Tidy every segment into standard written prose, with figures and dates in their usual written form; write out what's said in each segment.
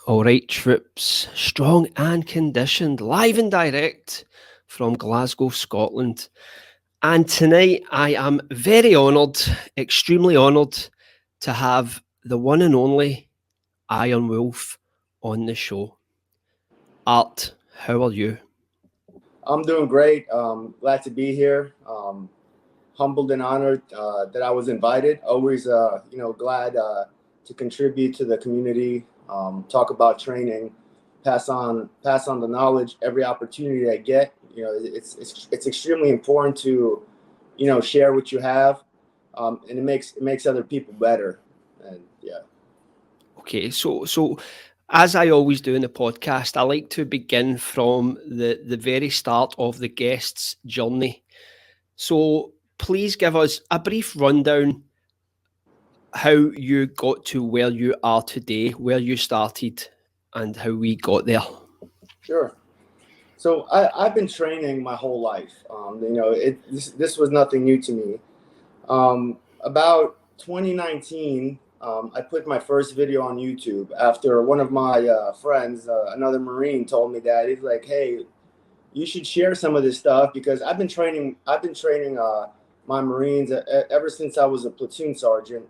All right, troops, strong and conditioned, live and direct from Glasgow, Scotland. And tonight I am very honoured, extremely honoured to have the one and only Iron Wolf on the show. Art, how are you? I'm doing great. Glad to be here. Humbled and honored that I was invited. Always, glad to contribute to the community. Talk about training, pass on the knowledge every opportunity I get. You know, it's extremely important to, share what you have, and it makes other people better. And yeah. Okay, so as I always do in the podcast, I like to begin from the very start of the guest's journey. So please give us a brief rundown how you got to where you are today, where you started, and how we got there. Sure. So I've been training my whole life. This was nothing new to me. About 2019, I put my first video on YouTube after one of my friends, another Marine, told me that he's like, "Hey, you should share some of this stuff because I've been training my Marines ever since I was a platoon sergeant.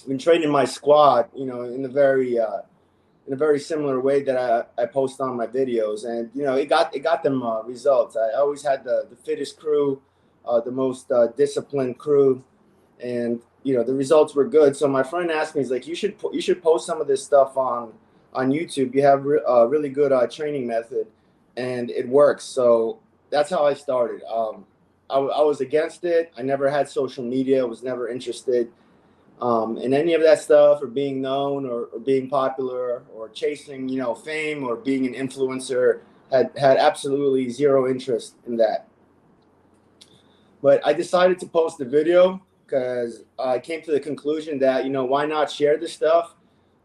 I've been training my squad, in a very similar way that I post on my videos, and it got them results. I always had the fittest crew, the most disciplined crew, and the results were good. So my friend asked me, he's like, you should post some of this stuff on YouTube. You have a really good training method, and it works. So that's how I started. I was against it. I never had social media. I was never interested in any of that stuff, or being known, or being popular, or chasing fame, or being an influencer. Had absolutely zero interest in that. But I decided to post a video because I came to the conclusion that why not share this stuff?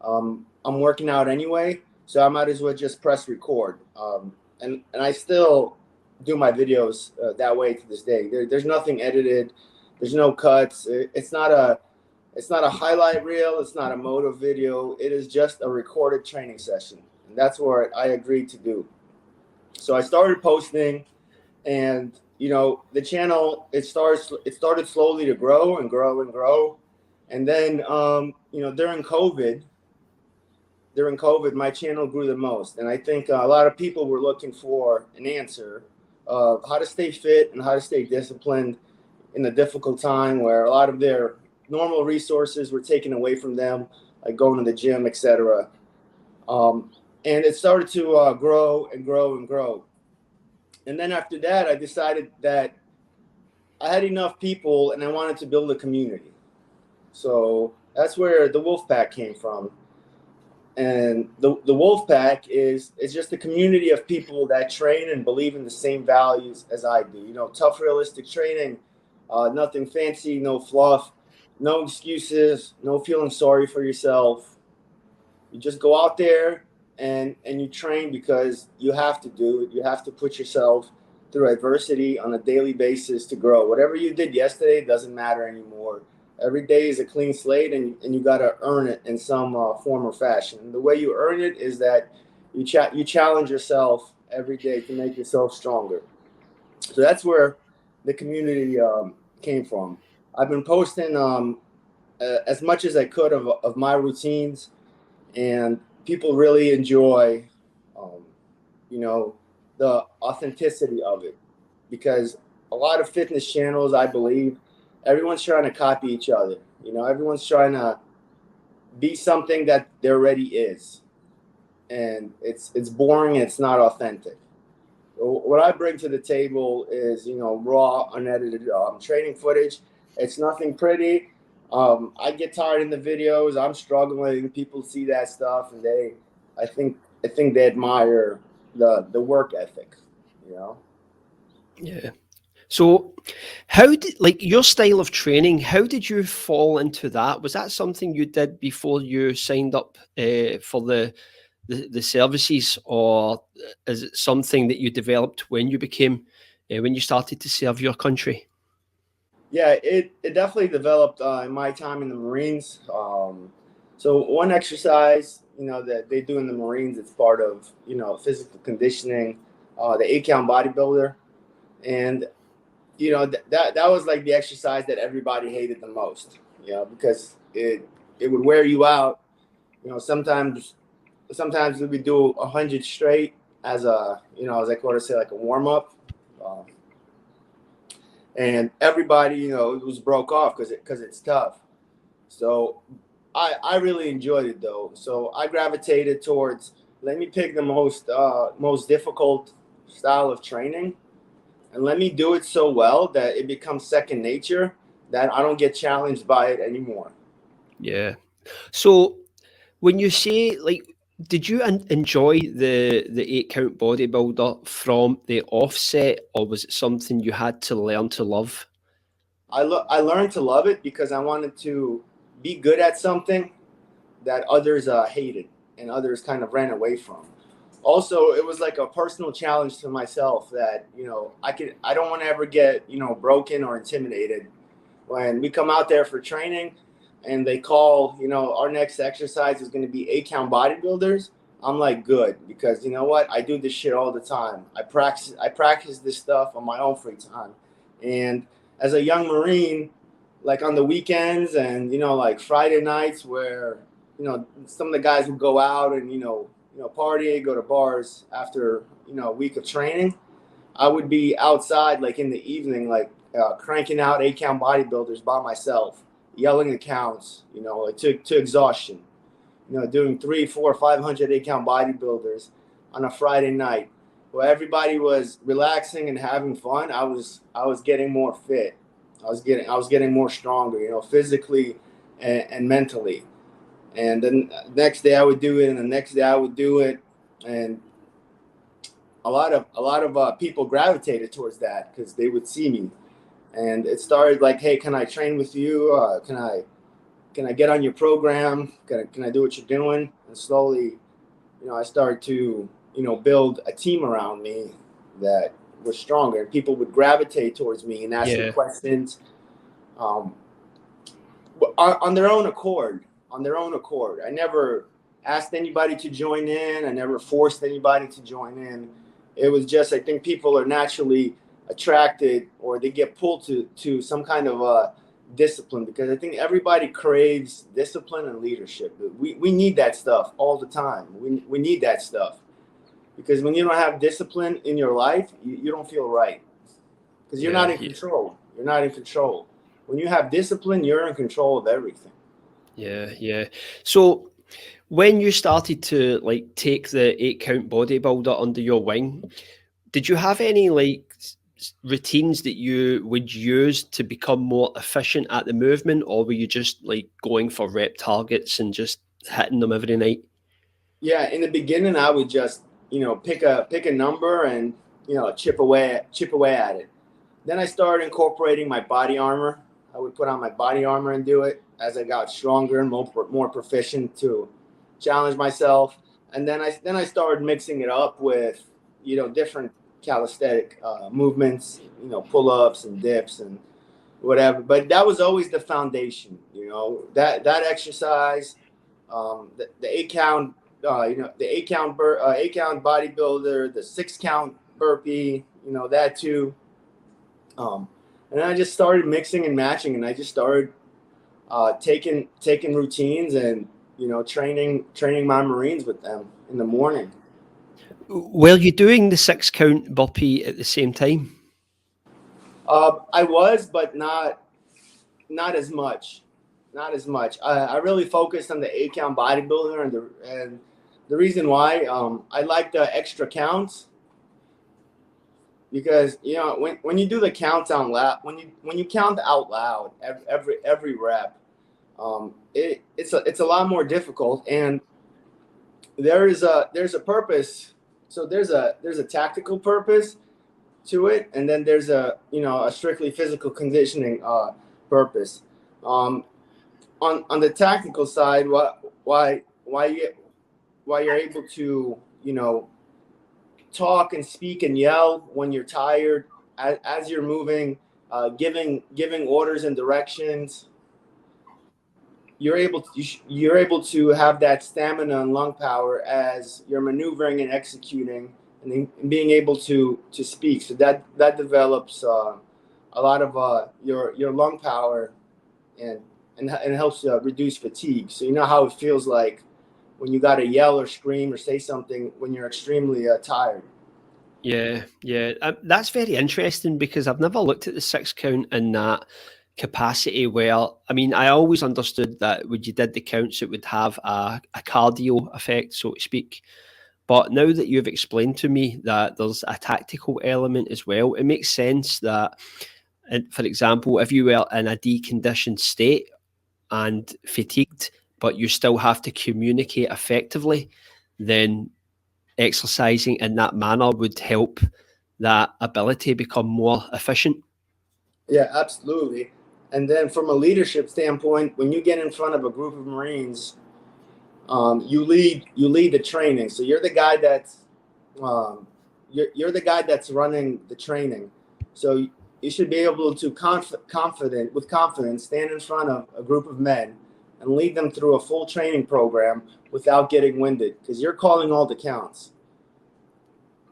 I'm working out anyway, so I might as well just press record. And I still do my videos that way to this day. There's nothing edited. There's no cuts. It's not a highlight reel. It's not a motive video. It is just a recorded training session. And that's what I agreed to do. So I started posting, and the channel, it started slowly to grow and grow and grow. And then during COVID, my channel grew the most. And I think a lot of people were looking for an answer of how to stay fit and how to stay disciplined in a difficult time where a lot of their normal resources were taken away from them, like going to the gym, etc. And it started to grow and grow and grow. And then after that, I decided that I had enough people and I wanted to build a community. So that's where the Wolfpack came from. And the Wolfpack is just a community of people that train and believe in the same values as I do. Tough, realistic training, nothing fancy, no fluff, no excuses, no feeling sorry for yourself. You just go out there and you train because you have to do it. You have to put yourself through adversity on a daily basis to grow. Whatever you did yesterday doesn't matter anymore. Every day is a clean slate, and you got to earn it in some form or fashion. And the way you earn it is that you challenge yourself every day to make yourself stronger. So that's where the community came from. I've been posting as much as I could of my routines, and people really enjoy, the authenticity of it, because a lot of fitness channels, I believe, everyone's trying to copy each other. Everyone's trying to be something that there already is, and it's boring. And it's not authentic. What I bring to the table is raw, unedited training footage. It's nothing pretty. I get tired in the videos. I'm struggling. People see that stuff, and I think they admire the work ethic. Yeah. So how did, your style of training, how did you fall into that? Was that something you did before you signed up for the services, or is it something that you developed when you when you started to serve your country? Yeah, it definitely developed in my time in the Marines. So one exercise that they do in the Marines. It's part of, physical conditioning, the 8-count bodybuilder. And, that was like the exercise that everybody hated the most, because it would wear you out. Sometimes we would do 100 straight as a, as I call it, say, like a warm up. And everybody, it was broke off because it's tough. So I really enjoyed it though. So I gravitated towards, let me pick the most difficult style of training, and let me do it so well that it becomes second nature, that I don't get challenged by it anymore. Yeah. So when you say, like, did you enjoy the 8-count bodybuilder from the offset, or was it something you had to learn to love? I learned to love it because I wanted to be good at something that others hated and others kind of ran away from. Also, it was like a personal challenge to myself that, I don't want to ever get, broken or intimidated when we come out there for training and they call, our next exercise is going to be 8-count bodybuilders. I'm like, good, because you know what? I do this shit all the time. I practice this stuff on my own free time. And as a young Marine, like on the weekends and, like Friday nights where, some of the guys would go out and, party, go to bars after, a week of training. I would be outside, like in the evening, like cranking out 8-count bodybuilders by myself, yelling the counts, like to exhaustion, doing 300, 400, 500 8-count bodybuilders on a Friday night where everybody was relaxing and having fun. I was getting more fit. I was getting more stronger, physically and mentally. And then next day I would do it, and the next day I would do it, and a lot of people gravitated towards that because they would see me, and it started like, hey, can I train with you? Can I get on your program? Can I do what you're doing? And slowly, I started to build a team around me that was stronger, and people would gravitate towards me and ask me questions on their own accord. I never asked anybody to join in. I never forced anybody to join in. It was just, I think people are naturally attracted, or they get pulled to some kind of discipline, because I think everybody craves discipline and leadership. We need that stuff all the time. We need that stuff, because when you don't have discipline in your life, you don't feel right, because you're not in control. You're not in control. When you have discipline, you're in control of everything. Yeah. So when you started to like take the 8-count bodybuilder under your wing, did you have any like routines that you would use to become more efficient at the movement, or were you just like going for rep targets and just hitting them every night? Yeah, in the beginning, I would just pick a number and chip away at it. Then I started incorporating my body armor. I would put on my body armor and do it as I got stronger and more proficient to challenge myself. And then I started mixing it up with different calisthenic movements, pull-ups and dips and whatever. But that was always the foundation, that exercise, the 8-count, the 8-count 8-count bodybuilder, the 6-count burpee, that too. And I just started mixing and matching, and I just started taking routines and training my Marines with them in the morning. Were you doing the 6-count burpee at the same time? I was, but not as much. Not as much. I really focused on the 8-count bodybuilder, and the reason why I like the extra counts, because when you do the counts out loud, when you count out loud every rep, it's a lot more difficult, and there's a purpose. So there's a tactical purpose to it, and then there's a strictly physical conditioning purpose. On the tactical side, why you're able to talk and speak and yell when you're tired as you're moving, giving orders and directions. you're able to have that stamina and lung power as you're maneuvering and executing, and being able to speak. So that develops a lot of your lung power, and helps reduce fatigue. So you know how it feels like when you got to yell or scream or say something when you're extremely tired. Yeah, yeah. That's very interesting because I've never looked at the 6 count in that capacity where, I mean, I always understood that when you did the counts, it would have a cardio effect, so to speak. But now that you've explained to me that there's a tactical element as well, it makes sense that, for example, if you were in a deconditioned state and fatigued, but you still have to communicate effectively, then exercising in that manner would help that ability become more efficient. Yeah, absolutely. And then from a leadership standpoint, when you get in front of a group of Marines, you lead the training. So you're the guy that's you're the guy that's running the training. So you should be able to with confidence stand in front of a group of men and lead them through a full training program without getting winded, because you're calling all the counts.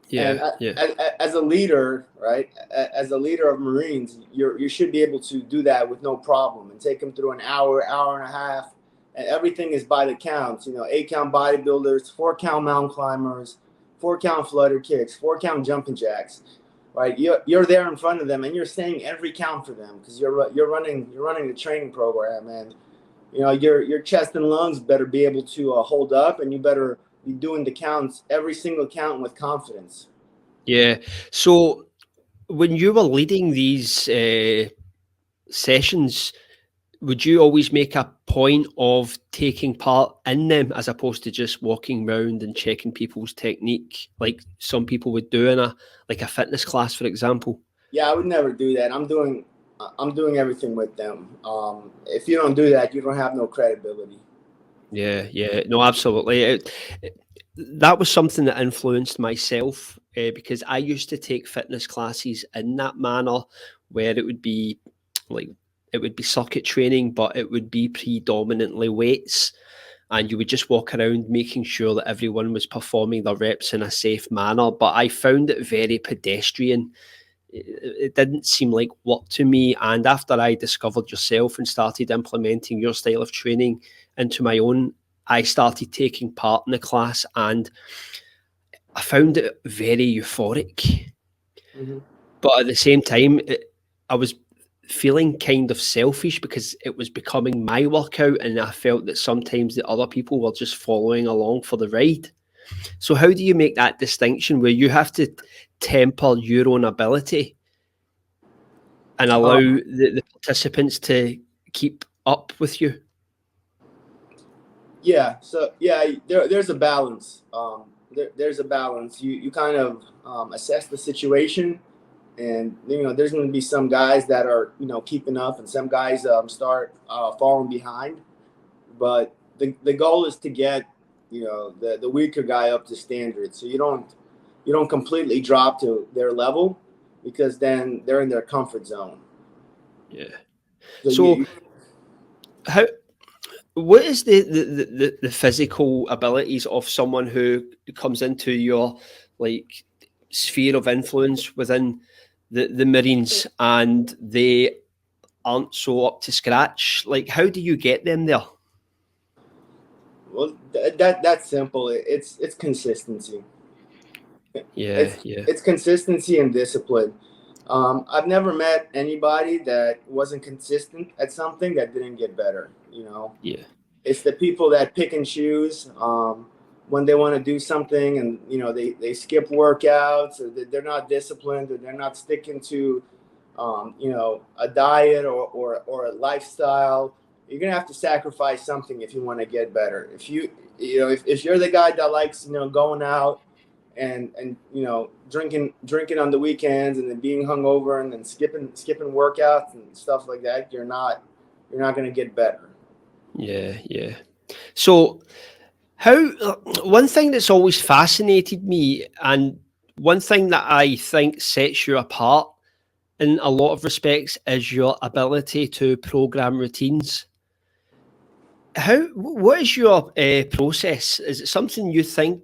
Yeah, and as a leader, right, as a leader of Marines, you should be able to do that with no problem and take them through an hour and a half, and everything is by the counts. 8-count bodybuilders, 4-count mountain climbers, 4-count flutter kicks, 4-count jumping jacks, right? You're there in front of them and you're saying every count for them, because you're running the training program, and your chest and lungs better be able to hold up, and you better be doing the counts, every single count, with confidence. yeah. So when you were leading these sessions, would you always make a point of taking part in them as opposed to just walking around and checking people's technique, like some people would do in a fitness class, for example? Yeah, I would never do that. I'm doing everything with them. If you don't do that, you don't have no credibility. Yeah, yeah, no, absolutely. That was something that influenced myself because I used to take fitness classes in that manner, where it would be circuit training, but it would be predominantly weights, and you would just walk around making sure that everyone was performing their reps in a safe manner. But I found it very pedestrian. It didn't seem like work to me. And after I discovered yourself and started implementing your style of training into my own, I started taking part in the class, and I found it very euphoric. Mm-hmm. But at the same time, I was feeling kind of selfish because it was becoming my workout, and I felt that sometimes the other people were just following along for the ride. So how do you make that distinction where you have to temper your own ability and allow the participants to keep up with you? Yeah. So yeah, there's a balance. There's a balance. You kind of assess the situation, and there's going to be some guys that are keeping up, and some guys start falling behind. But the goal is to get the weaker guy up to standard, so you don't completely drop to their level, because then they're in their comfort zone. Yeah. So how? What is the physical abilities of someone who comes into your sphere of influence within the Marines and they aren't so up to scratch? Like, how do you get them there? Well, that's simple. It's consistency. It's consistency and discipline. I've never met anybody that wasn't consistent at something that didn't get better. Yeah. It's the people that pick and choose when they want to do something, and they skip workouts, or they're not disciplined, or they're not sticking to a diet or a lifestyle. You're gonna have to sacrifice something if you want to get better. If you're the guy that likes going out and drinking on the weekends, and then being hungover, and then skipping workouts and stuff like that, you're not going to get better. Yeah. So one thing that's always fascinated me, and one thing that I think sets you apart in a lot of respects, is your ability to program routines. What is your process? Is it something you think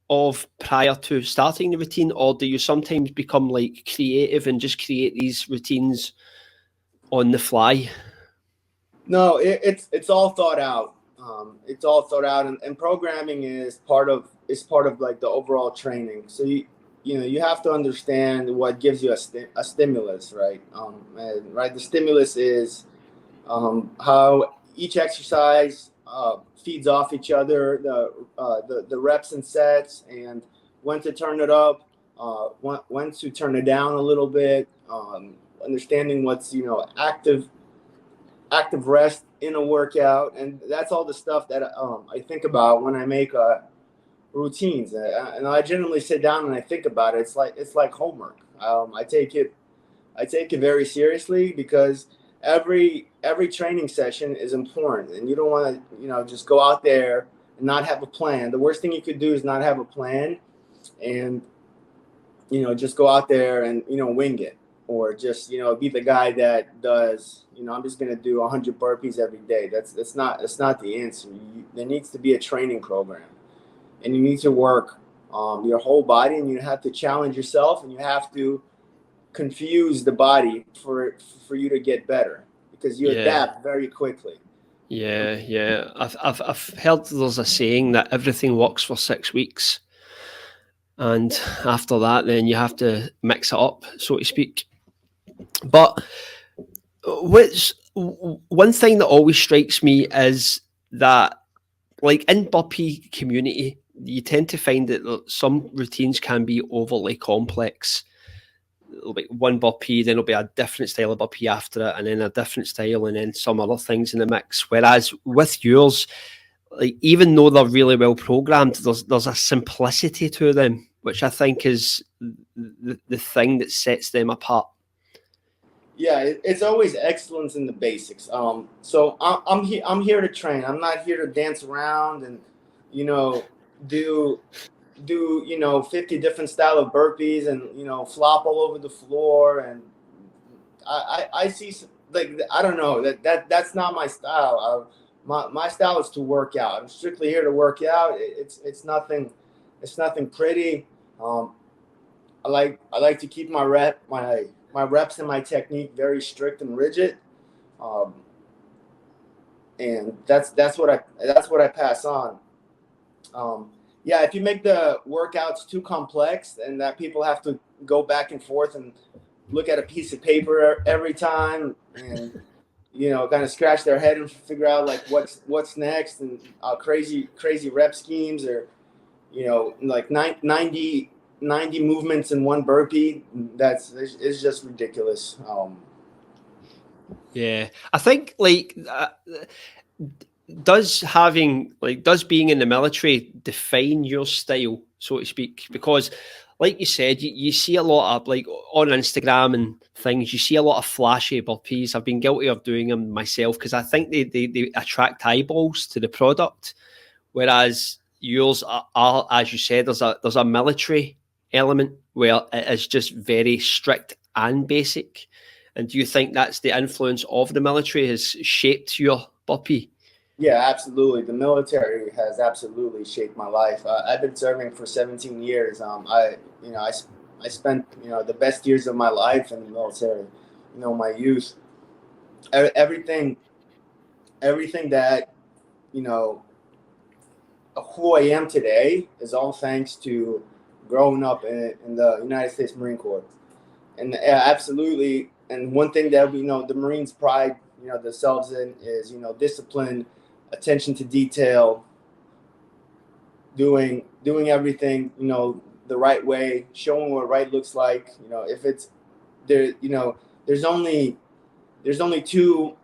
of prior to starting the routine, or do you sometimes become like creative and just create these routines on the fly? No, it's all thought out. It's all thought out, and programming is part of like the overall training. So you have to understand what gives you a stimulus, right? Right. The stimulus is how each exercise feeds off each other, the reps and sets, and when to turn it up, when to turn it down a little bit. Understanding what's active rest in a workout, and that's all the stuff that I think about when I make routines. And I generally sit down and I think about it. It's like homework. I take it very seriously because every training session is important, and you don't want to just go out there and not have a plan. The worst thing you could do is not have a plan, and just go out there and wing it, or just be the guy that does I'm just going to do 100 burpees every day. That's not the answer. There needs to be a training program, and you need to work your whole body, and you have to challenge yourself, and you have to confuse the body for you to get better, because you adapt very quickly. Yeah. I've heard there's a saying that everything works for 6 weeks, and after that, then you have to mix it up, so to speak. But one thing that always strikes me is that, like in burpee community, you tend to find that some routines can be overly complex. Like one burpee, then there'll be a different style of burpee after it, and then a different style, and then some other things in the mix. Whereas with yours, like even though they're really well programmed, there's a simplicity to them, which I think is the thing that sets them apart. Yeah, it's always excellence in the basics. So I'm here to train. I'm not here to dance around and do 50 different style of burpees and flop all over the floor. And I see like I don't know that's not my style. My style is to work out. I'm strictly here to work out. It's nothing pretty. I like to keep my reps and my technique very strict and rigid, and that's what I pass on. Yeah, if you make the workouts too complex and that people have to go back and forth and look at a piece of paper every time and kind of scratch their head and figure out like what's next, and crazy rep schemes, or like 90 movements in one burpee, it's just ridiculous. Yeah, I think like does being in the military define your style, so to speak? Because like you said, you see a lot of, like on Instagram and things, you see a lot of flashy burpees. I've been guilty of doing them myself because I think they attract eyeballs to the product, whereas yours are, as you said, there's a military element where it is just very strict and basic. And do you think that's the influence of the military has shaped your burpee? Yeah, absolutely. The military has absolutely shaped my life. I've been serving for 17 years. I spent the best years of my life in the military. My youth, everything that who I am today is all thanks to growing up in the United States Marine Corps. And absolutely. And one thing that the Marines pride themselves in is discipline, attention to detail, doing everything the right way, showing what right looks like. If it's there, there's only two.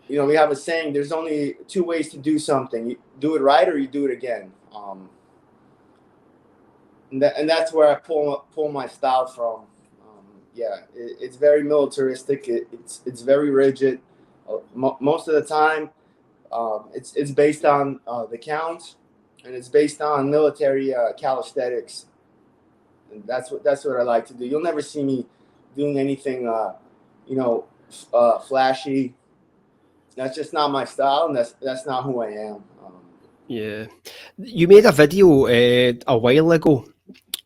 We have a saying: there's only two ways to do something. You do it right, or you do it again. And that's where I pull my style from. Yeah, it's very militaristic. It's very rigid. Most of the time, it's based on the count, and it's based on military calisthenics. And that's what I like to do. You'll never see me doing anything flashy. that's just not my style, and that's not who I am. Yeah, you made a video a while ago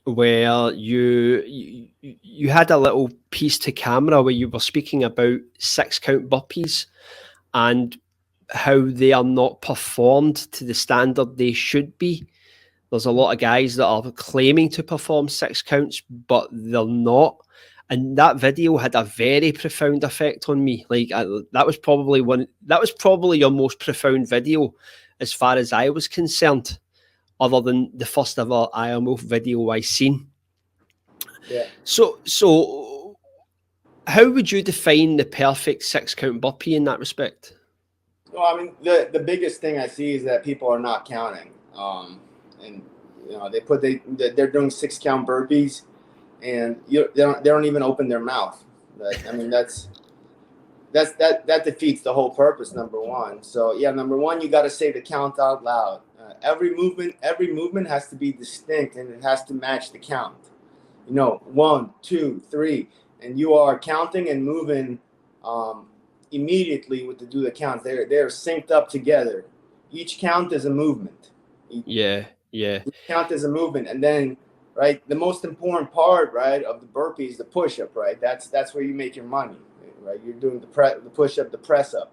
where you had a little piece to camera where you were speaking about 6 count burpees and how they are not performed to the standard they should be. There's a lot of guys that are claiming to perform 6 counts, but they're not. And that video had a very profound effect on me. Like that was probably your most profound video as far as I was concerned, other than the first ever Iron Wolf video I seen. Yeah. So how would you define the perfect 6 count burpee in that respect? Well, I mean, the biggest thing I see is that people are not counting, and they're doing 6 count burpees, and they don't even open their mouth. I mean, that defeats the whole purpose. Number one. So yeah, number one, you got to say the count out loud. Every movement has to be distinct, and it has to match the count. 1, 2, 3, and you are counting and moving immediately with the count. They're synced up together. Each count is a movement. Yeah. Each count is a movement, and then right, the most important part, right, of the burpee is the push-up, right? That's where you make your money, right? You're doing the push-up, the press-up,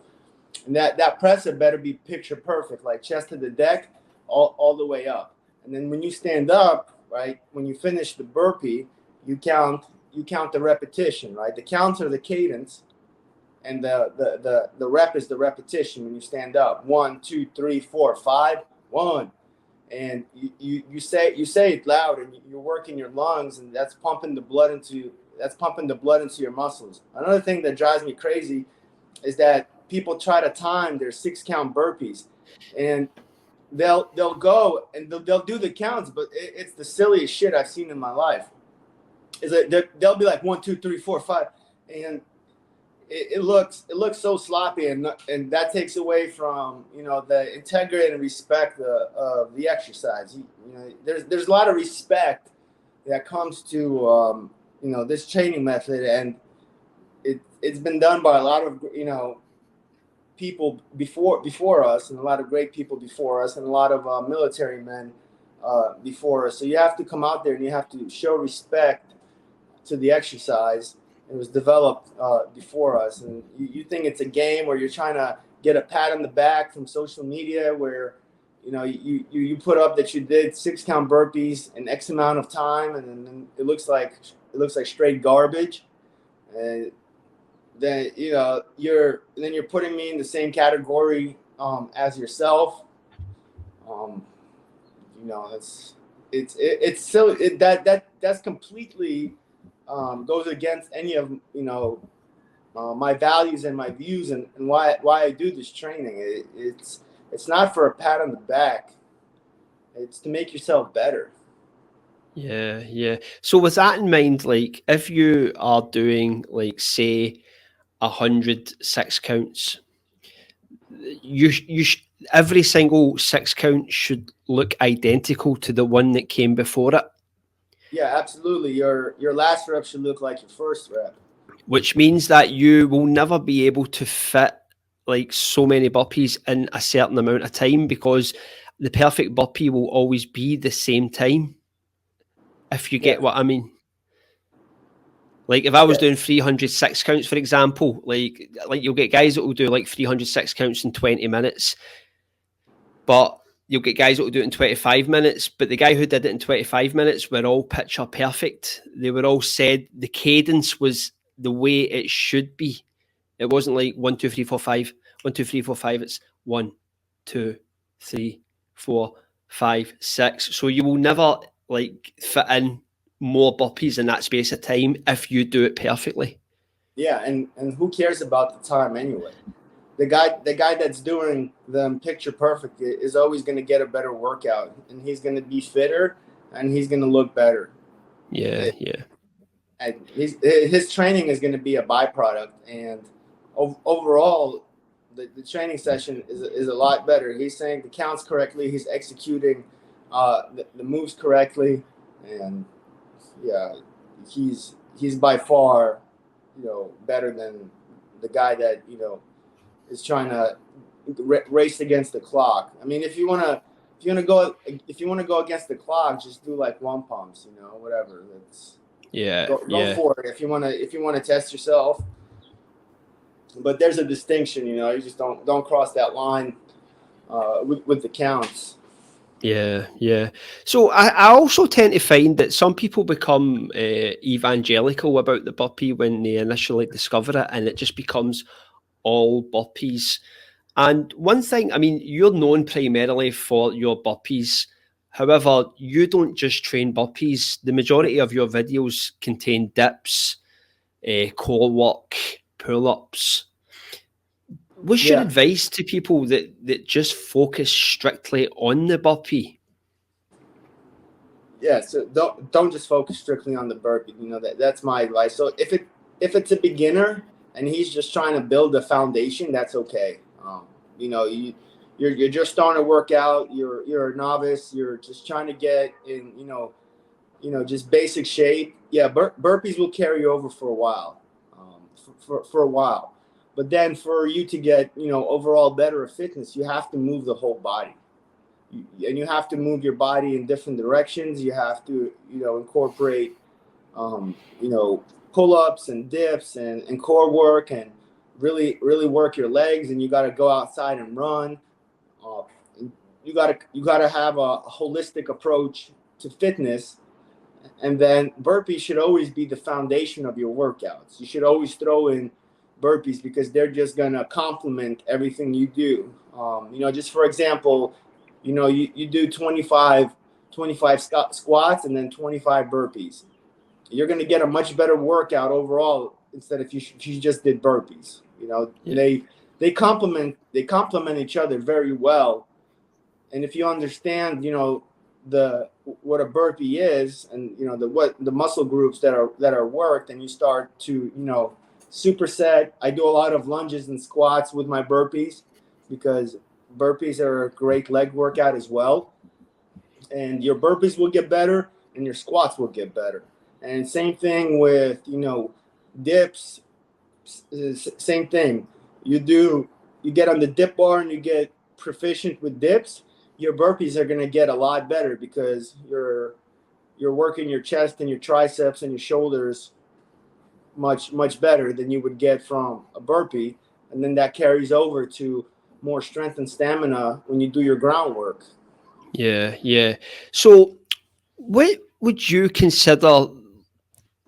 and that press-up better be picture perfect, like chest to the deck, all the way up. And then when you stand up, right, when you finish the burpee, you count the repetition, right? The counts are the cadence, and the rep is the repetition when you stand up. 1, 2, 3, 4, 5, 1. And you say it loud, and you're working your lungs, and that's pumping the blood into your muscles. Another thing that drives me crazy is that people try to time their 6 count burpees, and they'll go and they'll do the counts, but it's the silliest shit I've seen in my life. Is that they'll be like 1, 2, 3, 4, 5, and it looks so sloppy, and that takes away from the integrity and respect of the exercise. There's a lot of respect that comes to this training method, and it's been done by a lot of people before us, and a lot of great people before us, and a lot of military men before us. So you have to come out there and you have to show respect to the exercise. It was developed before us, and you think it's a game where you're trying to get a pat on the back from social media, where you put up that you did 6 count burpees in X amount of time, and then it looks like straight garbage, and then you're putting me in the same category as yourself. It's silly. That's completely goes against any of my values and my views, and why I do this training. It's not for a pat on the back. It's to make yourself better. Yeah. So with that in mind, like if you are doing like say 100 6 counts, every single 6 count should look identical to the one that came before it. Yeah, absolutely. Your last rep should look like your first rep. Which means that you will never be able to fit like so many burpees in a certain amount of time, because the perfect burpee will always be the same time. If you get what I mean. Like if I was doing 300 6 counts, for example, like you'll get guys that will do like 300 6 counts in 20 minutes, but you'll get guys that will do it in 25 minutes. But the guy who did it in 25 minutes were all picture perfect. They were all said the cadence was the way it should be. It wasn't like 1, 2, 3, 4, 5, 1, 2, 3, 4, 5. It's 1, 2, 3, 4, 5, 6. So you will never like fit in more burpees in that space of time if you do it perfectly. Yeah, and who cares about the time anyway? The guy that's doing them picture perfect is always going to get a better workout, and he's going to be fitter, and he's going to look better. Yeah. And his training is going to be a byproduct, and overall, the training session is a lot better. He's saying the counts correctly. He's executing the moves correctly, and yeah, he's by far better than the guy that is trying to race against the clock. I mean, if you want to go against the clock, just do like one pumps, whatever. Go for it if you want to test yourself. But there's a distinction, you just don't cross that line with the counts. Yeah. So I also tend to find that some people become evangelical about the burpee when they initially discover it, and it just becomes all burpees. And one thing, I mean, you're known primarily for your burpees. However, you don't just train burpees. The majority of your videos contain dips, core work, pull-ups. What's your advice to people that just focus strictly on the burpee? Yeah, so don't just focus strictly on the burpee. That's my advice. So if it's a beginner and he's just trying to build a foundation, that's okay. You're just starting to work out. You're a novice. You're just trying to get in, just basic shape. Yeah, burpees will carry you over for a while, for a while. But then for you to get, overall better fitness, you have to move the whole body. And you have to move your body in different directions. You have to, incorporate, pull-ups and dips and core work and really, really work your legs. And you got to go outside and run. You got to have a holistic approach to fitness. And then burpees should always be the foundation of your workouts. You should always throw in burpees because they're just going to complement everything you do. Just for example, you do 25 squats and then 25 burpees. You're going to get a much better workout overall instead if you just did burpees. They complement each other very well. And if you understand, what a burpee is and the muscle groups that are worked, and you start to superset. I do a lot of lunges and squats with my burpees because burpees are a great leg workout as well. And your burpees will get better and your squats will get better. And same thing with, dips, same thing. You get on the dip bar and you get proficient with dips, your burpees are going to get a lot better because you're working your chest and your triceps and your shoulders much better than you would get from a burpee. And then that carries over to more strength and stamina when you do your groundwork. Yeah. So what would you consider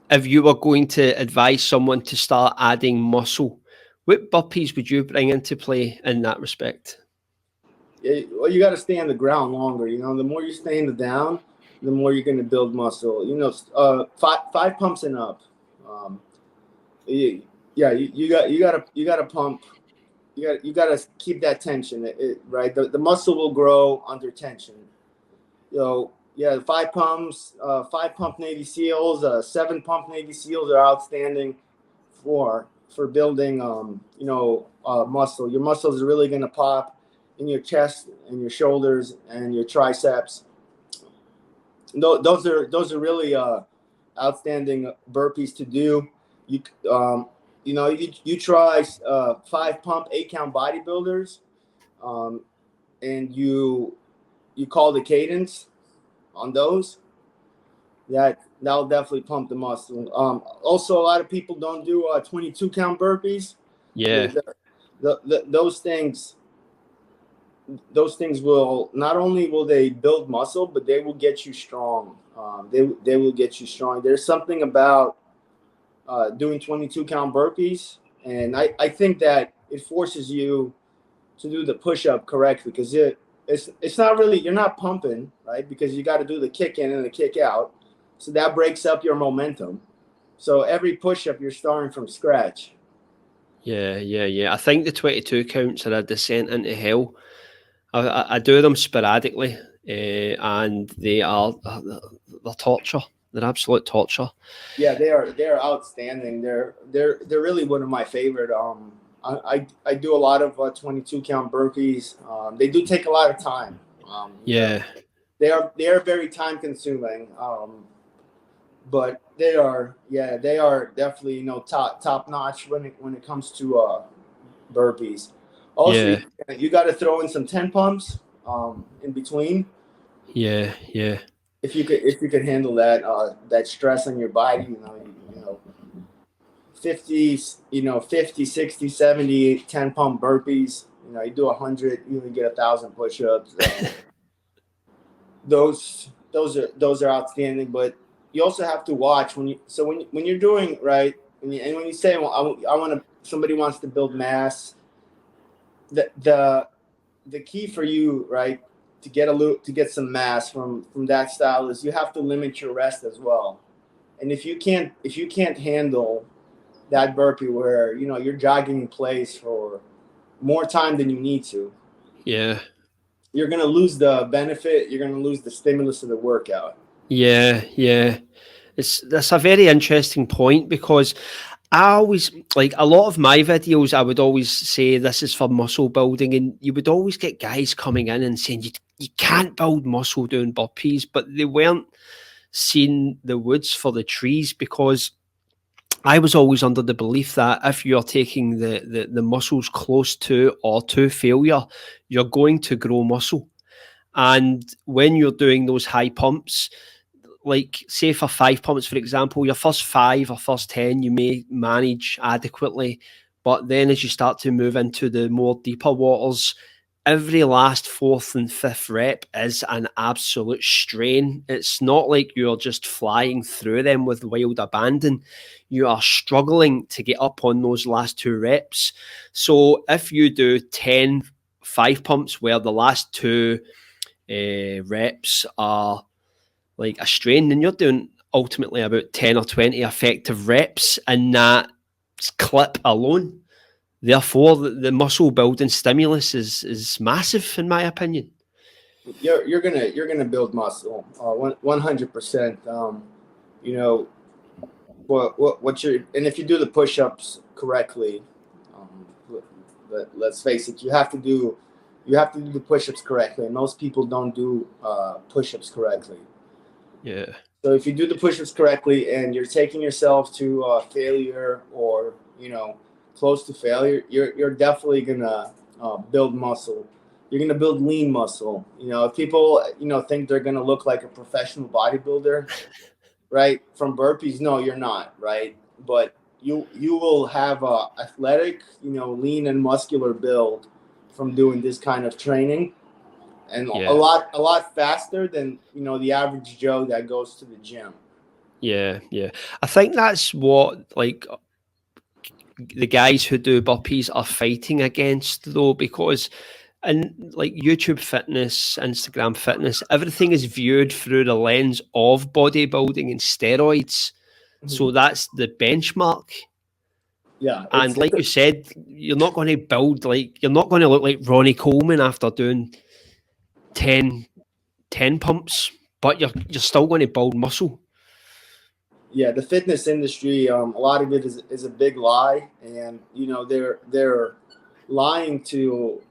if you were going to advise someone to start adding muscle? What burpees would you bring into play in that respect? Yeah, well, you got to stay on the ground longer. The more you stay in the down, the more you're going to build muscle. Five pumps and up. You got to pump. You got to keep that tension, right? The muscle will grow under tension. 5 pumps, 5 pump Navy SEALs, 7 pump Navy SEALs are outstanding for building, muscle. Your muscles are really going to pop in your chest and your shoulders and your triceps. Those are really outstanding burpees to do. You try 5 pump 8 count bodybuilders, and you call the cadence on those. That'll definitely pump the muscle. Also, a lot of people don't do 22 count burpees. Yeah. Those things will not only will they build muscle, but they will get you strong. They will get you strong. There's something about doing 22 count burpees, and I think that it forces you to do the push-up correctly because it's not really, you're not pumping, right? Because you got to do the kick in and the kick out, so that breaks up your momentum. So every push-up you're starting from scratch. Yeah. I think the 22 counts are a descent into hell. I do them sporadically, and they're torture. They're absolute torture. Yeah, they're outstanding. They're really one of my favorite. I do a lot of 22 count burpees. They do take a lot of time. They are very time consuming. But they are definitely top notch when it comes to burpees. Also, Yeah. you got to throw in some 10 pumps in between. Yeah. Yeah. If you could handle that that stress on your body, you know 50, 50, 60, 70, 10 pump burpees. You do 100, you only get 1,000 push-ups. Those are outstanding, but you also have to watch when you're doing right, when you say, well, I want to, somebody wants to build mass, the key for you, right, to get some mass from that style is you have to limit your rest as well. And if you can't handle that burpee where you're jogging in place for more time than you need to, Yeah. you're going to lose the benefit, you're going to lose the stimulus of the workout. Yeah. Yeah. That's a very interesting point, because I always, like, a lot of my videos, I would always say this is for muscle building, and you would always get guys coming in and saying you can't build muscle doing burpees, but they weren't seeing the woods for the trees, because I was always under the belief that if you're taking the muscles close to or to failure, you're going to grow muscle. And when you're doing those high pumps, like say for 5 pumps, for example, your first 5 or first 10, you may manage adequately. But then as you start to move into the more deeper waters, every last 4th and 5th rep is an absolute strain. It's not like you're just flying through them with wild abandon. You are struggling to get up on those last 2 reps. So if you do 10 5 pumps where the last 2 reps are like a strain, then you're doing ultimately about 10 or 20 effective reps in that clip alone. Therefore, the muscle building stimulus is massive, in my opinion. You're gonna build muscle 100%. What you're, and if you do the push-ups correctly, let's face it, you have to do the push-ups correctly, and most people don't do push-ups correctly. Yeah. So if you do the push-ups correctly and you're taking yourself to failure, or close to failure, you're definitely gonna build muscle. You're gonna build lean muscle. If people think they're gonna look like a professional bodybuilder, right, from burpees, no, you're not, right? But you will have a athletic, lean and muscular build from doing this kind of training. And Yeah. a lot faster than the average Joe that goes to the gym. Yeah. Yeah. I think that's what, like, the guys who do burpees are fighting against, though, because in like YouTube fitness, Instagram fitness, everything is viewed through the lens of bodybuilding and steroids. So that's the benchmark. Yeah, And like you said, you're not going to build, like, you're not going to look like Ronnie Coleman after doing 10 pumps, but you're still going to build muscle. Yeah, the fitness industry, a lot of it is a big lie, and they're lying to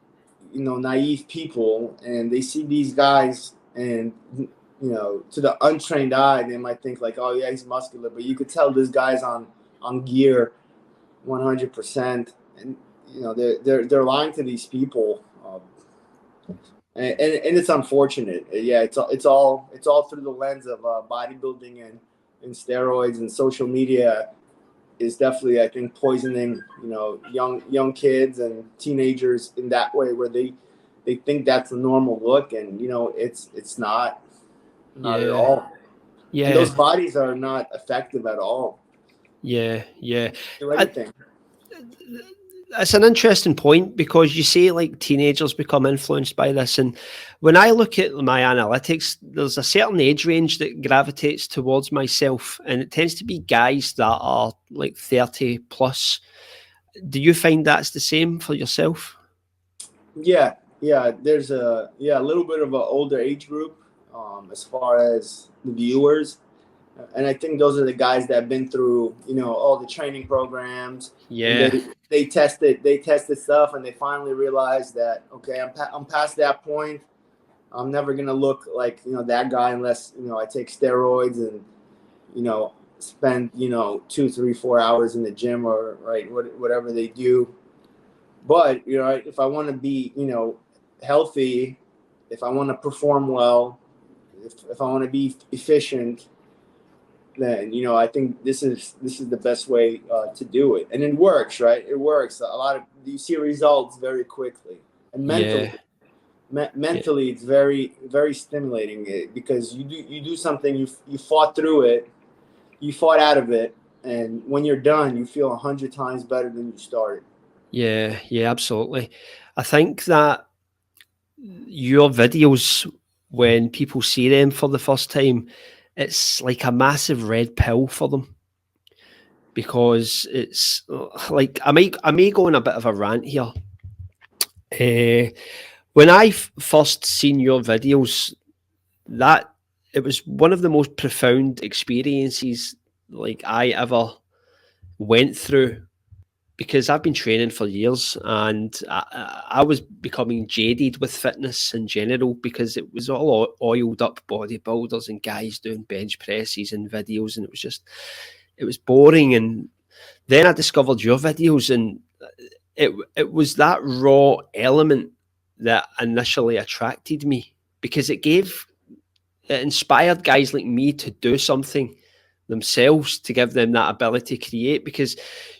naive people, and they see these guys, and to the untrained eye, they might think like, oh yeah, he's muscular, but you could tell this guy's on gear 100%, and they're lying to these people, and it's unfortunate. Yeah, it's all through the lens of bodybuilding and steroids, and social media is definitely, I think, poisoning young kids and teenagers in that way, where they think that's a normal look, and it's not at all. Yeah. And those bodies are not effective at all. Yeah. Do anything. It's an interesting point, because you say like teenagers become influenced by this, and when I look at my analytics, there's a certain age range that gravitates towards myself, and it tends to be guys that are like 30 plus. Do you find that's the same for yourself? Yeah. There's a little bit of an older age group as far as the viewers. And I think those are the guys that have been through, all the training programs. Yeah. And they tested stuff, and they finally realized that, okay, I'm past that point. I'm never gonna look like that guy unless I take steroids and spend 2, 3, 4 hours in the gym, or whatever they do. But, you know, if I want to be, you know, healthy, if I want to perform well, if I want to be efficient, then, you know, I think this is the best way to do it. And it works, right? It works. A lot of, you see results very quickly. And mentally, mentally, it's very, very stimulating, because you do something, you fought through it, you fought out of it, and when you're done, you feel 100 times better than you started. Yeah, absolutely. I think that your videos, when people see them for the first time, it's like a massive red pill for them, because it's like, I may go on a bit of a rant here. When I first seen your videos, that it was one of the most profound experiences like I ever went through, because I've been training for years, and I was becoming jaded with fitness in general, because it was all oiled up bodybuilders and guys doing bench presses and videos, and it was boring. And then I discovered your videos, and it was that raw element that initially attracted me, because it inspired guys like me to do something themselves, to give them that ability to create, because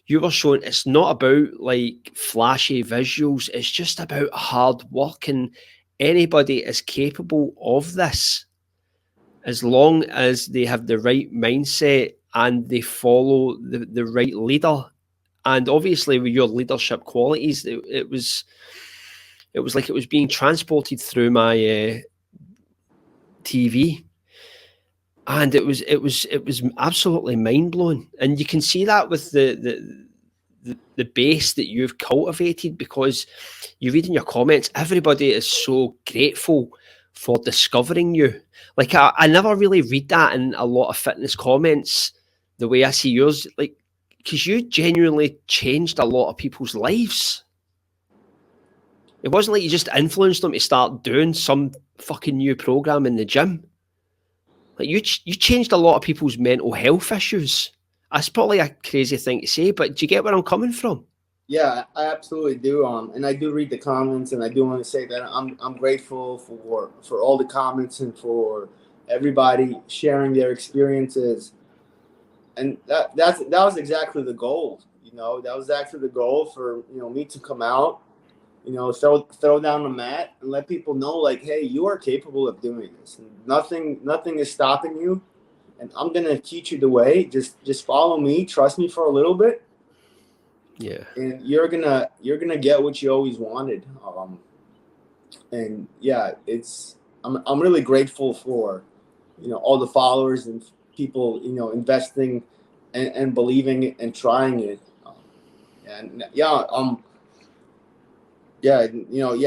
you were showing it's not about like flashy visuals, it's just about hard work, and anybody is capable of this as long as they have the right mindset and they follow the right leader. And obviously with your leadership qualities, it was like it was being transported through my TV, and it was absolutely mind blowing. And you can see that with the base that you've cultivated, because you read in your comments, everybody is so grateful for discovering you. Like I never really read that in a lot of fitness comments the way I see yours, like, because you genuinely changed a lot of people's lives. It wasn't like you just influenced them to start doing some fucking new program in the gym. Like you changed a lot of people's mental health issues. That's probably a crazy thing to say, but do you get where I'm coming from? Yeah, I absolutely do. And I do read the comments, and I do want to say that I'm grateful for all the comments and for everybody sharing their experiences. And that was exactly the goal. You know, that was actually the goal for, you know, me to come out, you know, throw down the mat and let people know, like, hey, you are capable of doing this. Nothing is stopping you, and I'm gonna teach you the way. Just follow me, trust me for a little bit. Yeah. And you're gonna get what you always wanted. And yeah, I'm really grateful for, you know, all the followers and people, you know, investing and believing and trying it. And yeah,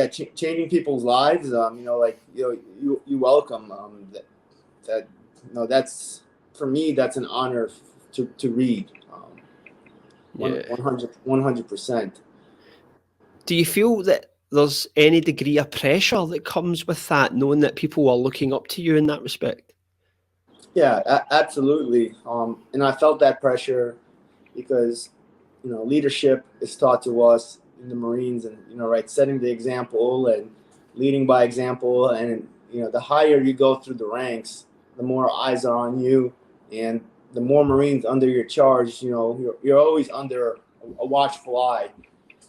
changing people's lives. You know, like, you know, you welcome. That you know, that's, for me, that's an honor to read. 100%. Do you feel that there's any degree of pressure that comes with that, knowing that people are looking up to you in that respect? Yeah, absolutely. And I felt that pressure because, you know, leadership is taught to us in the Marines, and, you know, right, setting the example and leading by example. And, you know, the higher you go through the ranks, the more eyes are on you, and the more Marines under your charge. You know, you're always under a watchful eye.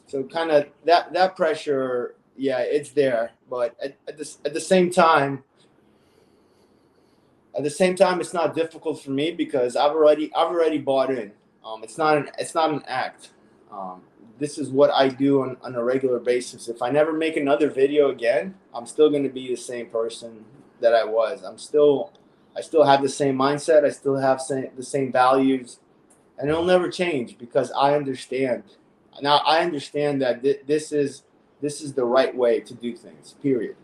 So kind of that pressure, yeah, it's there. But at the same time, it's not difficult for me, because I've already bought in. It's not an act. This is what I do on a regular basis. If I never make another video again, I'm still going to be the same person that I was. I still have the same mindset. I still have the same values, and it'll never change, because I understand. Now I understand that this is the right way to do things. Period.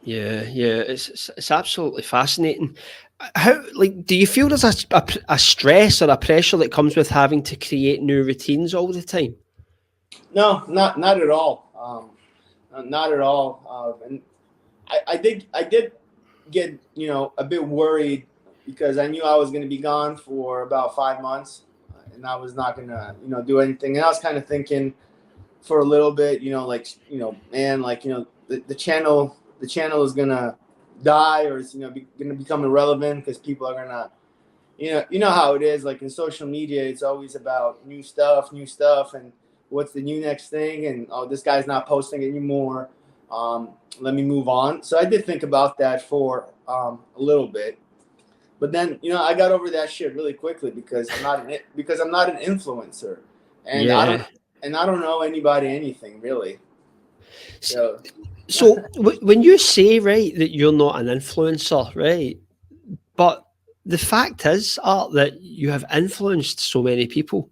Yeah, it's absolutely fascinating. How, like, do you feel there's a stress or a pressure that comes with having to create new routines all the time? No, not at all. Not at all. And I did get, you know, a bit worried, because I knew I was going to be gone for about 5 months, and I was not going to, you know, do anything. And I was kind of thinking, for a little bit, like, man, like, the channel is gonna die, or it's, gonna become irrelevant because people are gonna, you know how it is, like in social media, it's always about new stuff, and what's the new next thing, and oh, this guy's not posting anymore. Let me move on. So I did think about that for a little bit, but then, I got over that shit really quickly because I'm not an influencer, and Yeah. I don't know anybody anything really. So When you say, right, that you're not an influencer, right, but the fact is, Art, that you have influenced so many people.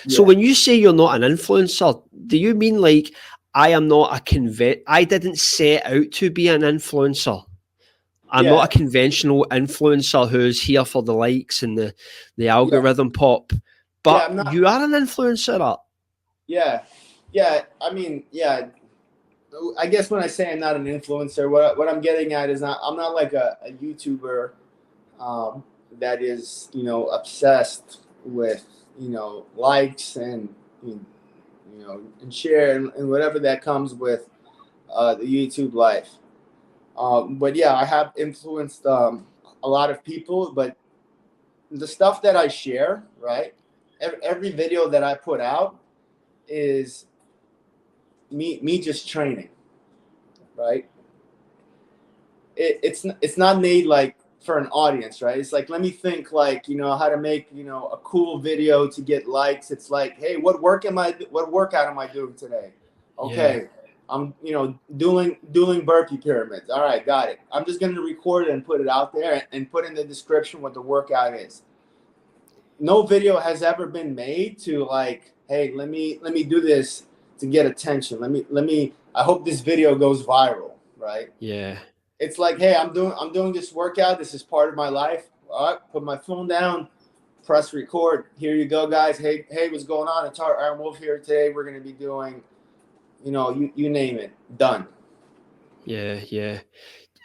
So yeah, when you say you're not an influencer, do you mean like I am not I didn't set out to be an influencer. I'm yeah, not a conventional influencer who's here for the likes and the yeah, algorithm pop. yeah. But I'm not. you are an influencer, Art. Yeah, yeah. I mean, yeah. I guess when I say I'm not an influencer, what I'm getting at is I'm not like a YouTuber that is, obsessed with, likes and, and share and whatever that comes with the YouTube life. But yeah, I have influenced a lot of people, but the stuff that I share, right? Every video that I put out is me just training, right? It's not made like for an audience, right? It's like, let me think, like, how to make, a cool video to get likes. It's like, hey, what workout am I doing today? Yeah. Okay, I'm, doing burpee pyramids. All right, got it. I'm just going to record it and put it out there and put in the description what the workout is. No video has ever been made to like, hey, let me do this to get attention. I hope this video goes viral, right? Yeah. It's like, hey, I'm doing this workout. This is part of my life. All right, put my phone down, press record. Here you go, guys. Hey, what's going on? It's Iron Wolf here today. We're gonna be doing, you name it. Done. Yeah. Yeah.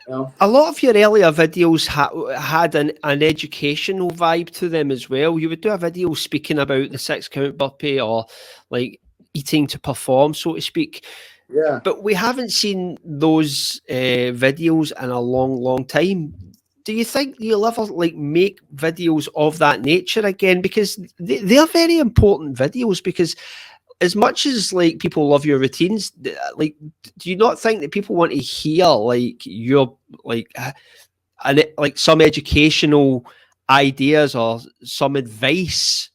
You know? A lot of your earlier videos had an educational vibe to them as well. You would do a video speaking about the 6 count burpee or like eating to perform, so to speak. Yeah. But we haven't seen those videos in a long time. Do you think you'll ever like make videos of that nature again? Because they're very important videos. Because as much as like people love your routines, like, do you not think that people want to hear like your like like some educational ideas or some advice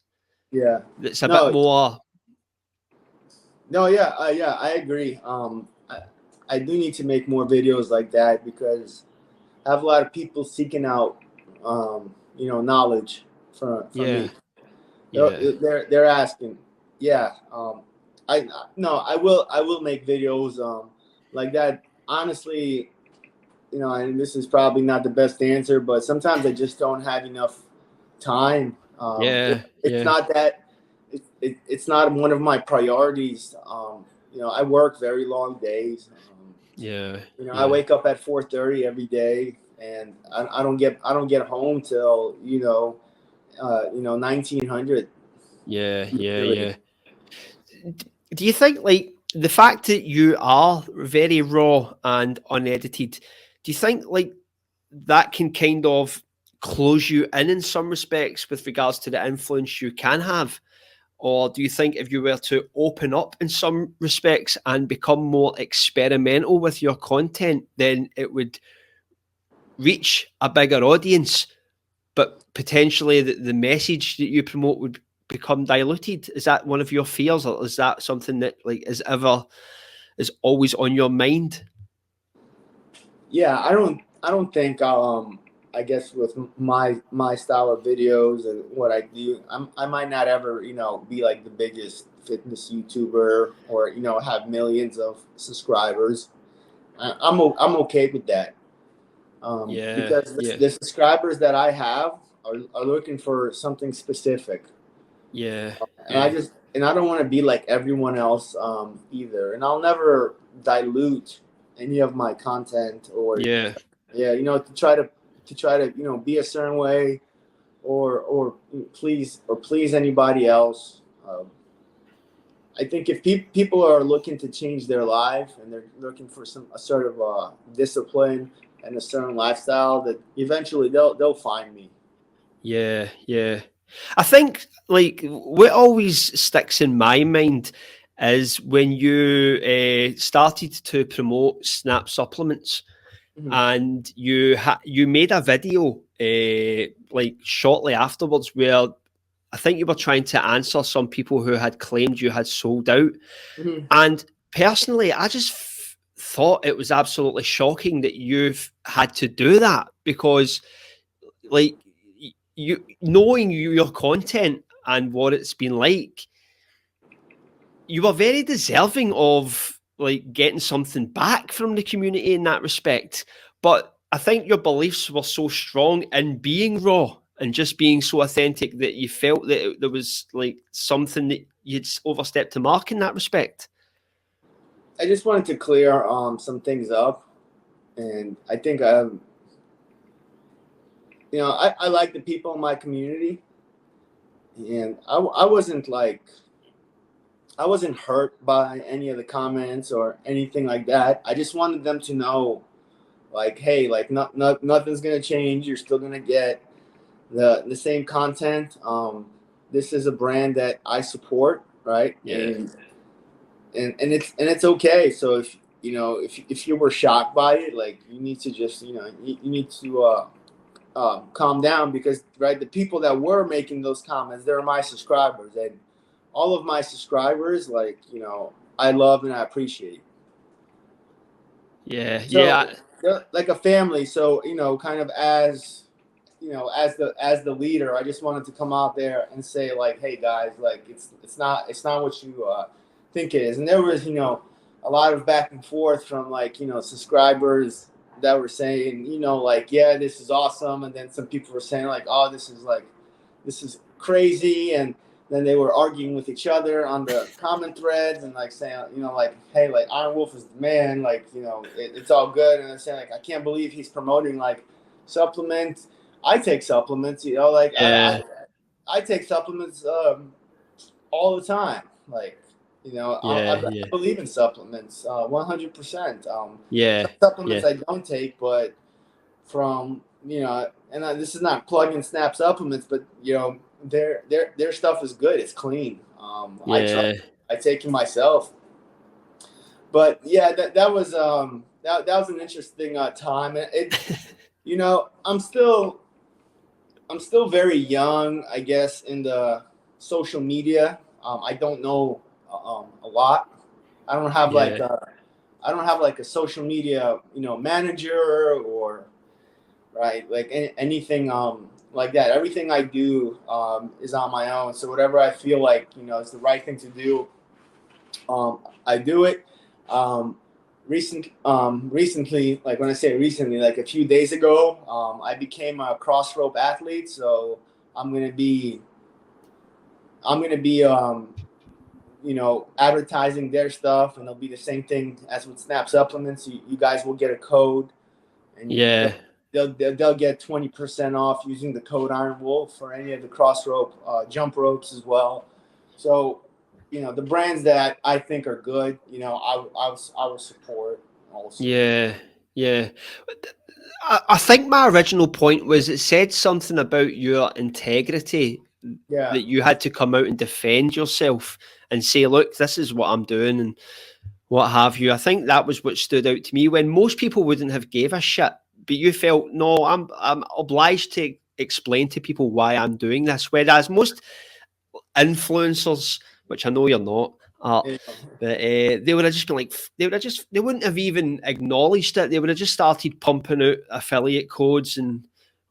Yeah. that's a bit No. more? No. Yeah. Yeah. I agree. I do need to make more videos like that because I have a lot of people seeking out, knowledge from Yeah. me. Yeah. They're asking. Yeah. I no. I will make videos like that. Honestly, and this is probably not the best answer, but sometimes I just don't have enough time. Yeah. It's Yeah. not that it's not one of my priorities. I work very long days. Yeah. I wake up at 4:30 every day, and I don't get home till 1900. Yeah. Yeah. Really. Yeah. Do you think like the fact that you are very raw and unedited, do you think like that can kind of close you in some respects with regards to the influence you can have? Or do you think if you were to open up in some respects and become more experimental with your content, then it would reach a bigger audience, but potentially the message that you promote would become diluted? Is that one of your fears, or is that something that like is always on your mind? Yeah, I don't think I guess with my style of videos and what I do, I might not ever be like the biggest fitness YouTuber or have millions of subscribers. I'm okay with that. Yeah, Because yeah, the subscribers that I have are looking for something specific, yeah, and yeah, I don't want to be like everyone else either, and I'll never dilute any of my content or yeah. to try to be a certain way or please anybody else. I think if people are looking to change their life and they're looking for a sort of discipline and a certain lifestyle, that eventually they'll find me. Yeah, yeah. I think like what always sticks in my mind is when you started to promote Snap supplements, Mm-hmm. and you made a video like shortly afterwards where I think you were trying to answer some people who had claimed you had sold out. Mm-hmm. And personally, I just thought it was absolutely shocking that you've had to do that, because like you knowing your content and what it's been like, you were very deserving of like getting something back from the community in that respect. But I think your beliefs were so strong in being raw and just being so authentic that you felt that there was like something that you'd overstepped the mark in that respect. I just wanted to clear some things up, and I think I like the people in my community, and I wasn't hurt by any of the comments or anything like that. I just wanted them to know, like, hey, like nothing's gonna change. You're still gonna get the same content. This is a brand that I support, right? Yeah. And it's okay. So if you were shocked by it, like, you need to just you need to calm down, because right, the people that were making those comments, they're my subscribers, and all of my subscribers, like, I love and I appreciate. Yeah. So Yeah. they're like a family. So kind of as as the leader, I just wanted to come out there and say, like, hey guys, like, it's not what you think it is. And there was a lot of back and forth from, like, subscribers that were saying, like, yeah, this is awesome, and then some people were saying, like, oh, this is crazy, and then they were arguing with each other on the comment threads and, like, saying, like, hey, like, Iron Wolf is the man, like, it's all good. And I'm saying, like, I can't believe he's promoting, like, supplements. I take supplements, like, Yeah. I take supplements all the time. Like, I Yeah. believe in supplements 100%. Yeah. Some supplements Yeah. I don't take, but from, and this is not plugging Snap supplements, but, their stuff is good. It's clean. Yeah. I take it myself. But yeah, that was that was an interesting time. I'm still very young, I guess, in the social media. I don't know a lot. I don't have like a social media manager, or right, like anything like that. Everything I do is on my own. So whatever I feel like is the right thing to do, I do it. Recently, like, when I say recently, like a few days ago, I became a cross rope athlete. So I'm gonna be advertising their stuff, and it'll be the same thing as with Snap supplements. You guys will get a code, and Yeah. they'll get 20% off using the code Iron Wolf for any of the cross rope jump ropes as well. So the brands that I think are good, I will support also. Yeah. Yeah. I think my original point was it said something about your integrity, Yeah. that you had to come out and defend yourself and say, look, this is what I'm doing and what have you. I think that was what stood out to me, when most people wouldn't have gave a shit, but you felt, no, I'm obliged to explain to people why I'm doing this. Whereas most influencers, which I know you're not, Yeah. but they would have just been like, they wouldn't have even acknowledged it. They would have just started pumping out affiliate codes and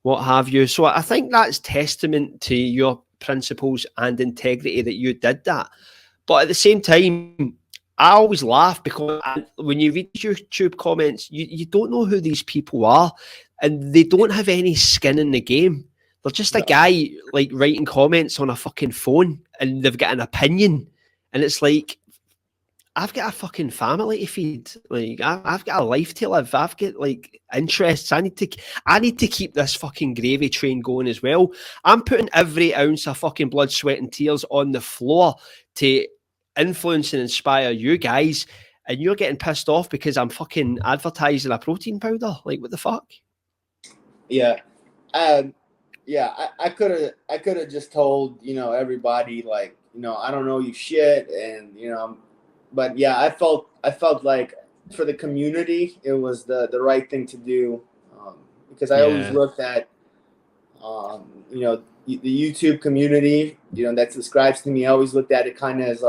what have you. So I think that's testament to your principles and integrity that you did that. But at the same time, I always laugh because when you read YouTube comments, you don't know who these people are, and they don't have any skin in the game. They're just a guy like writing comments on a fucking phone, and they've got an opinion, and it's like, I've got a fucking family to feed. Like, I've got a life to live. I've got like interests. I need to keep this fucking gravy train going as well. I'm putting every ounce of fucking blood, sweat, and tears on the floor to influence and inspire you guys, and you're getting pissed off because I'm fucking advertising a protein powder. Like, what the fuck? Yeah. Yeah, I could have just told, you know, everybody, like, you know, I don't know you shit, and, you know, but yeah, I felt like for the community it was the right thing to do, because I always looked at, you know, the YouTube community, you know, that subscribes to me. I always looked at it kind of as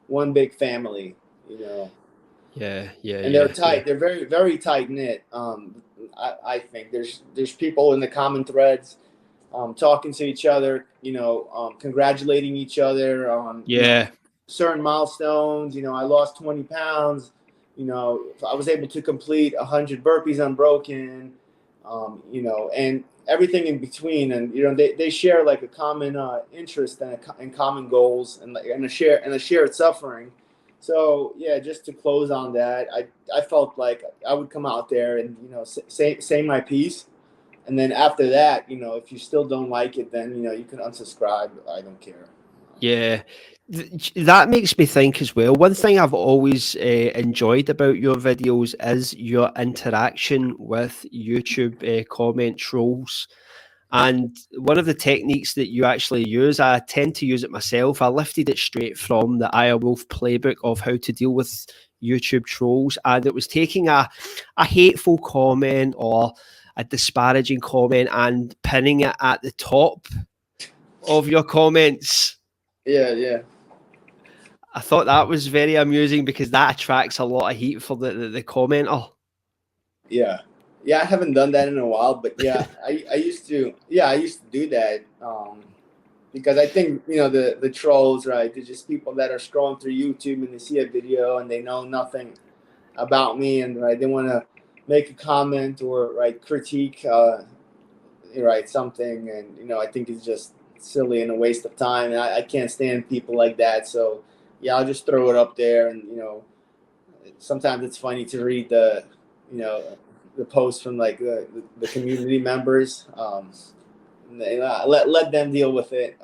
one big family, you know. And they're tight. They're very, very tight knit. I think there's people in the comment threads, talking to each other, you know, congratulating each other on you know, certain milestones. You know, I lost 20 pounds. You know, I was able to complete 100 burpees unbroken. You know, and everything in between. And you know, they share like a common interest and common goals and a shared suffering. So yeah, just to close on that, I felt like I would come out there and, you know, say my piece, and then after that, you know, if you still don't like it, then, you know, you can unsubscribe. I don't care. Yeah, that makes me think as well. One thing I've always enjoyed about your videos is your interaction with YouTube comment trolls. And one of the techniques that you actually use, I tend to use it myself. I lifted it straight from the Wolf playbook of how to deal with YouTube trolls. And it was taking a hateful comment or a disparaging comment and pinning it at the top of your comments. Yeah. I thought that was very amusing because that attracts a lot of heat for the commenter. Yeah, I haven't done that in a while, but yeah, I used to do that, because I think, you know, the trolls, right? They're just people that are scrolling through YouTube and they see a video and they know nothing about me, and right, they want to make a comment or critique, something, and, you know, I think it's just silly and a waste of time, and I can't stand people like that. So yeah, I'll just throw it up there, and, you know, sometimes it's funny to read the posts from like the community members. Let them deal with it.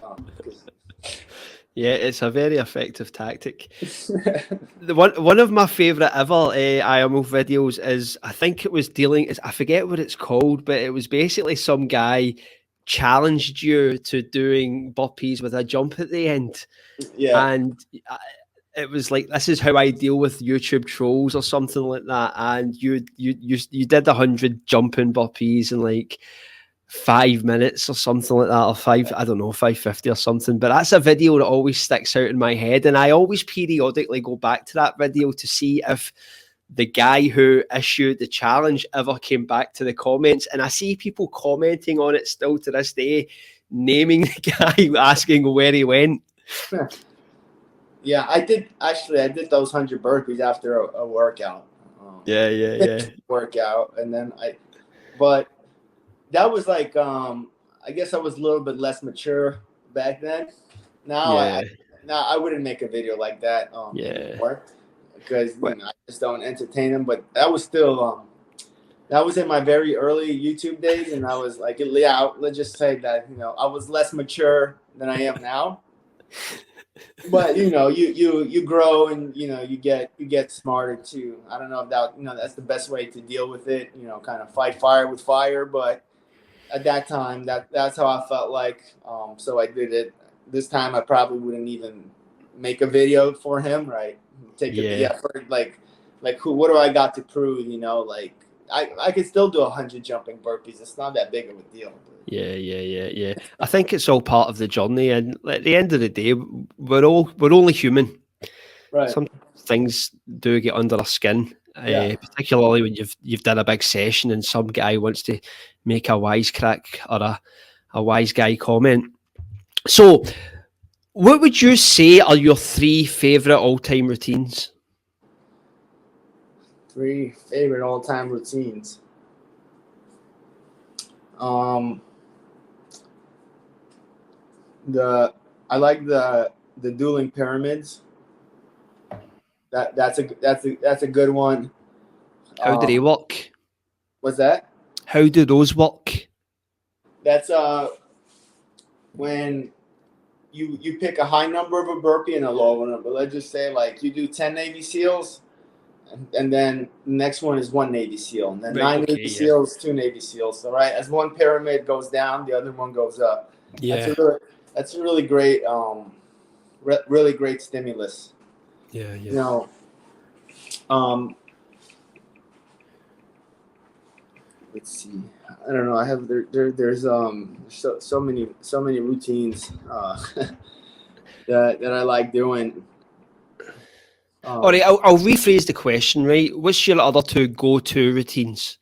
Yeah, it's a very effective tactic. One of my favourite ever IMO videos is, I think it was I forget what it's called, but it was basically some guy challenged you to doing burpees with a jump at the end. Yeah. And it was like, this is how I deal with YouTube trolls or something like that. And you did 100 jumping burpees in like 5 minutes or something like that, or 550 or something. But that's a video that always sticks out in my head, and I always periodically go back to that video to see if the guy who issued the challenge ever came back to the comments. And I see people commenting on it still to this day, naming the guy, asking where he went. Yeah, I did those 100 burpees after a workout. Yeah. Workout, and then but that was like, I guess I was a little bit less mature back then. Now, I wouldn't make a video like that anymore, because, you know, I just don't entertain them. But that was still that was in my very early YouTube days, and I was like, yeah, let's just say that, you know, I was less mature than I am now. But, you know, you grow, and, you know, you get smarter too. I don't know if that, you know, that's the best way to deal with it. You know, kind of fight fire with fire, but at that time, that's how I felt like. So I did it. This time I probably wouldn't even make a video for him, right? Take the effort, like what do I got to prove? You know, like I could still do 100 jumping burpees. It's not that big of a deal. Yeah. I think it's all part of the journey, and at the end of the day, we're only human. Right. Some things do get under our skin. Particularly when you've done a big session and some guy wants to make a wisecrack or a wise guy comment. So, what would you say are your 3 favourite all-time routines? 3 favorite all-time routines. I like the dueling pyramids. That's a good one. How do they work? What's that? How do those work? That's when you pick a high number of a burpee and a low number. Let's just say like you do 10 Navy SEALs, and then the next one is 1 Navy SEAL, and then 9 Navy SEAls, 2 Navy SEAls. So right, as one pyramid goes down, the other one goes up. Yeah, that's a really great really great stimulus. Yeah. You know, let's see. I don't know. I have there's so many routines that I like doing. All right, I'll rephrase the question. Right, what's your other two go-to routines?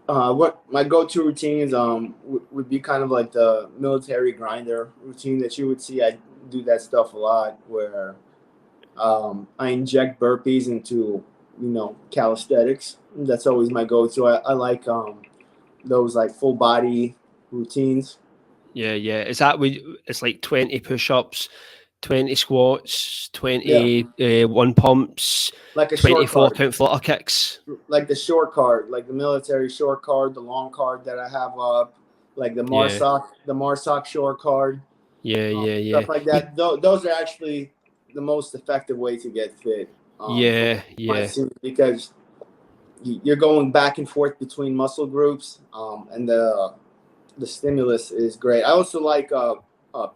What my go-to routines would be kind of like the military grinder routine that you would see. I do that stuff a lot where I inject burpees into calisthenics. That's always my go-to. I like those like full body routines. Yeah. Is that it's like 20 push-ups, 20 squats, 20 one pumps, like a 24 count flutter kicks? Like the short card, like the military short card, the long card that I have up, like the Marsoc short card. Yeah. Stuff like that. Those are actually the most effective way to get fit. Because you're going back and forth between muscle groups, and the stimulus is great. I also like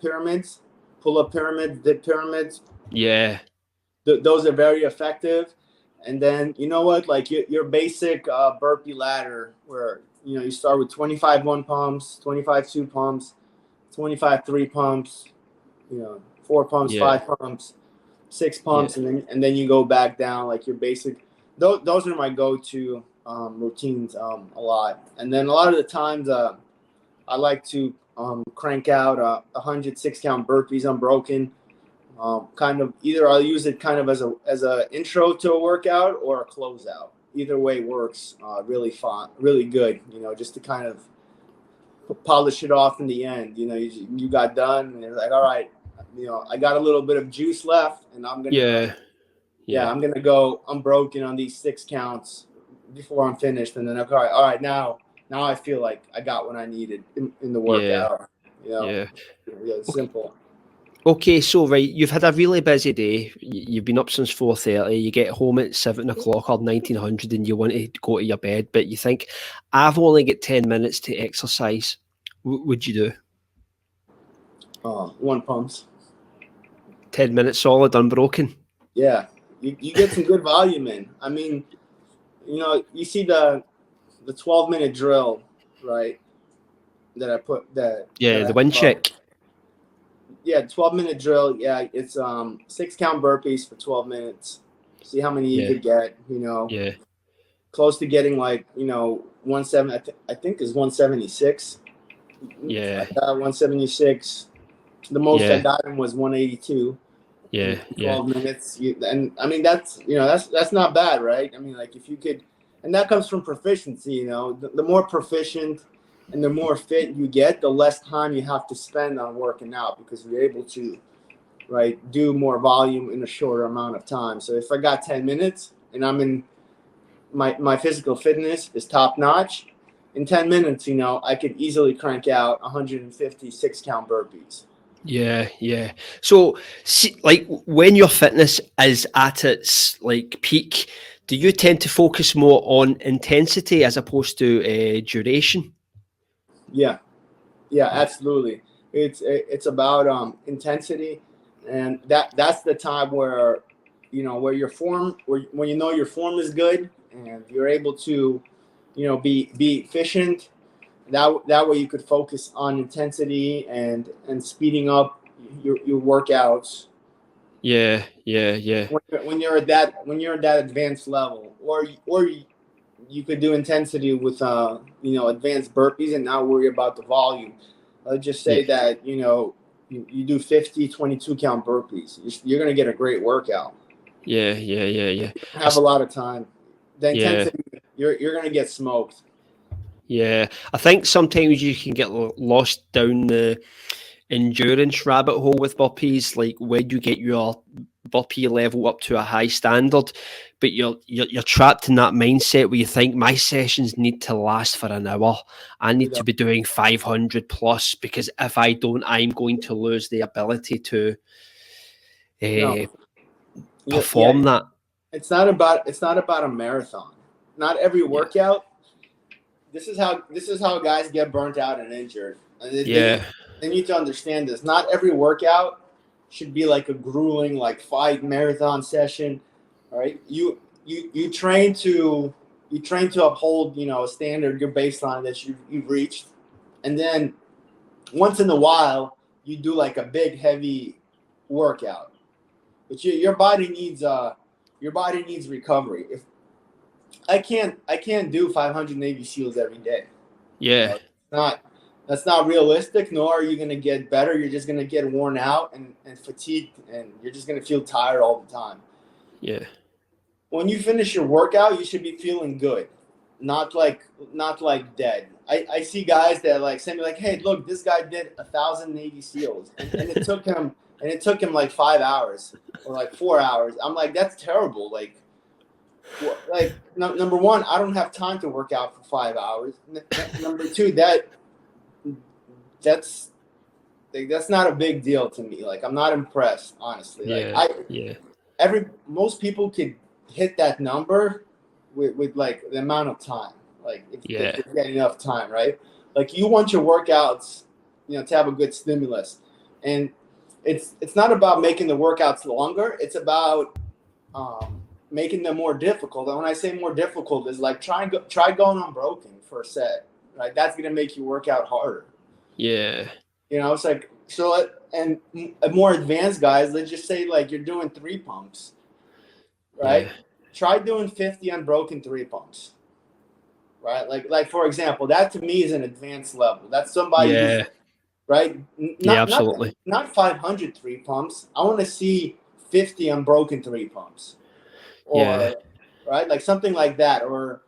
pyramids, pull-up pyramids, dip pyramids. Yeah. Those are very effective. And then, you know what, like your basic burpee ladder where, you start with 25 1 pumps, 25 2 pumps, 25 3 pumps, 4 pumps, 5 pumps, 6 pumps, and then you go back down like your basic. Those are my go-to routines a lot. And then a lot of the times I like to crank out 100 6-count burpees unbroken. Kind of either I'll use it kind of as a intro to a workout or a closeout. Either way works really fun, really good. Just to kind of polish it off in the end. You got done and you're like, all right, I got a little bit of juice left, and I'm gonna I'm gonna go unbroken on these 6 counts before I'm finished, and then all right, now I feel like I got what I needed in the workout. It's simple. Okay, so right, you've had a really busy day. You've been up since 4:30. You get home at 7 o'clock or 1900, and you want to go to your bed, but you think, I've only got 10 minutes to exercise. What would you do? 1 pumps. 10 minutes solid, unbroken. Yeah, you get some good volume in. I mean, you see the 12-minute drill, right? That I put that. Yeah, the wind check. Yeah, 12-minute drill. Yeah, it's 6-count burpees for 12 minutes. See how many you could get. Yeah. Close to getting like 170. I think is 176. Yeah. 176. The most I got him was 182. Yeah. 12 minutes. And I mean that's not bad, right? I mean, like if you could, and that comes from proficiency. The more proficient and the more fit you get, the less time you have to spend on working out because you're able to, do more volume in a shorter amount of time. So if I got 10 minutes and I'm in my physical fitness is top notch, in 10 minutes, I could easily crank out 150 6-count burpees. Yeah. So, like when your fitness is at its like peak, do you tend to focus more on intensity as opposed to duration? Yeah, absolutely. It's about intensity, and that's the time where where your form, when your form is good and you're able to be efficient. That way you could focus on intensity and speeding up your workouts. Yeah. When you're at that advanced level, or you could do intensity with advanced burpees and not worry about the volume. Let's just say that you do 50 22-count burpees. You're gonna get a great workout. Yeah. You have a lot of time. The intensity, you're gonna get smoked. Yeah, I think sometimes you can get lost down the endurance rabbit hole with burpees. Like when you get your burpee level up to a high standard, but you're trapped in that mindset where you think my sessions need to last for an hour. I need to be doing 500 plus, because if I don't, I'm going to lose the ability to perform that. It's not about a marathon. Not every workout. This is how guys get burnt out and injured. And they need to understand this. Not every workout should be like a grueling, like 5 marathon session. All right. You train to uphold, a standard, your baseline that you've reached. And then once in a while you do like a big heavy workout. But your body needs recovery. If I can't do 500 Navy SEALs every day. Yeah. That's not realistic, nor are you going to get better. You're just going to get worn out and fatigued, and you're just going to feel tired all the time. Yeah. When you finish your workout, you should be feeling good, not like dead. I see guys that like send me like, hey, look, this guy did 1,000 Navy SEALs, and it took him like 5 hours or like 4 hours. I'm like, that's terrible. Number one, I don't have time to work out for 5 hours. Number two, that's not a big deal to me. Like, I'm not impressed, honestly. Most people could hit that number with like the amount of time. Like, if you get enough time, right? Like, you want your workouts, to have a good stimulus, and it's not about making the workouts longer. It's about making them more difficult. And when I say more difficult, is like try going unbroken for a set. Right, that's gonna make your workout harder. Yeah. It's like, so, and more advanced guys, let's just say like you're doing 3 pumps, right? Yeah. Try doing 50 unbroken 3 pumps, right? Like for example, that to me is an advanced level. That's somebody who's, right? Absolutely. Not 500 3 pumps. I want to see 50 unbroken 3 pumps, or right, like something like that, or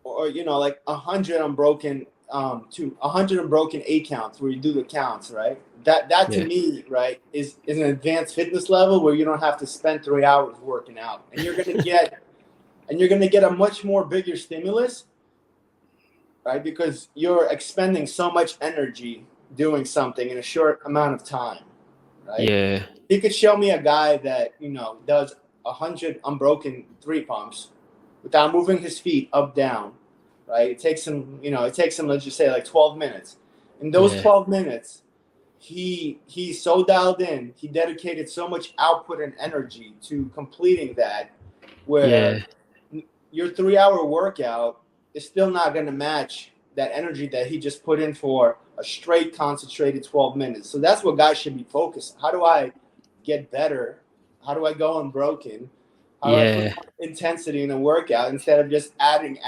like 100 unbroken 100 unbroken 8 counts where you do the counts, right? That to me, right, is an advanced fitness level where you don't have to spend 3 hours working out, and you're gonna get a much more bigger stimulus, right? Because you're expending so much energy doing something in a short amount of time, right? Yeah. You could show me a guy that does 100 unbroken 3 pumps without moving his feet up down. Right, it takes him, let's just say like 12 minutes. In those 12 minutes, he's so dialed in. He dedicated so much output and energy to completing that, where your 3-hour workout is still not going to match that energy that he just put in for a straight concentrated 12 minutes. So that's what guys should be focused. How do I get better? How do I go unbroken? How do I put intensity in a workout instead of just adding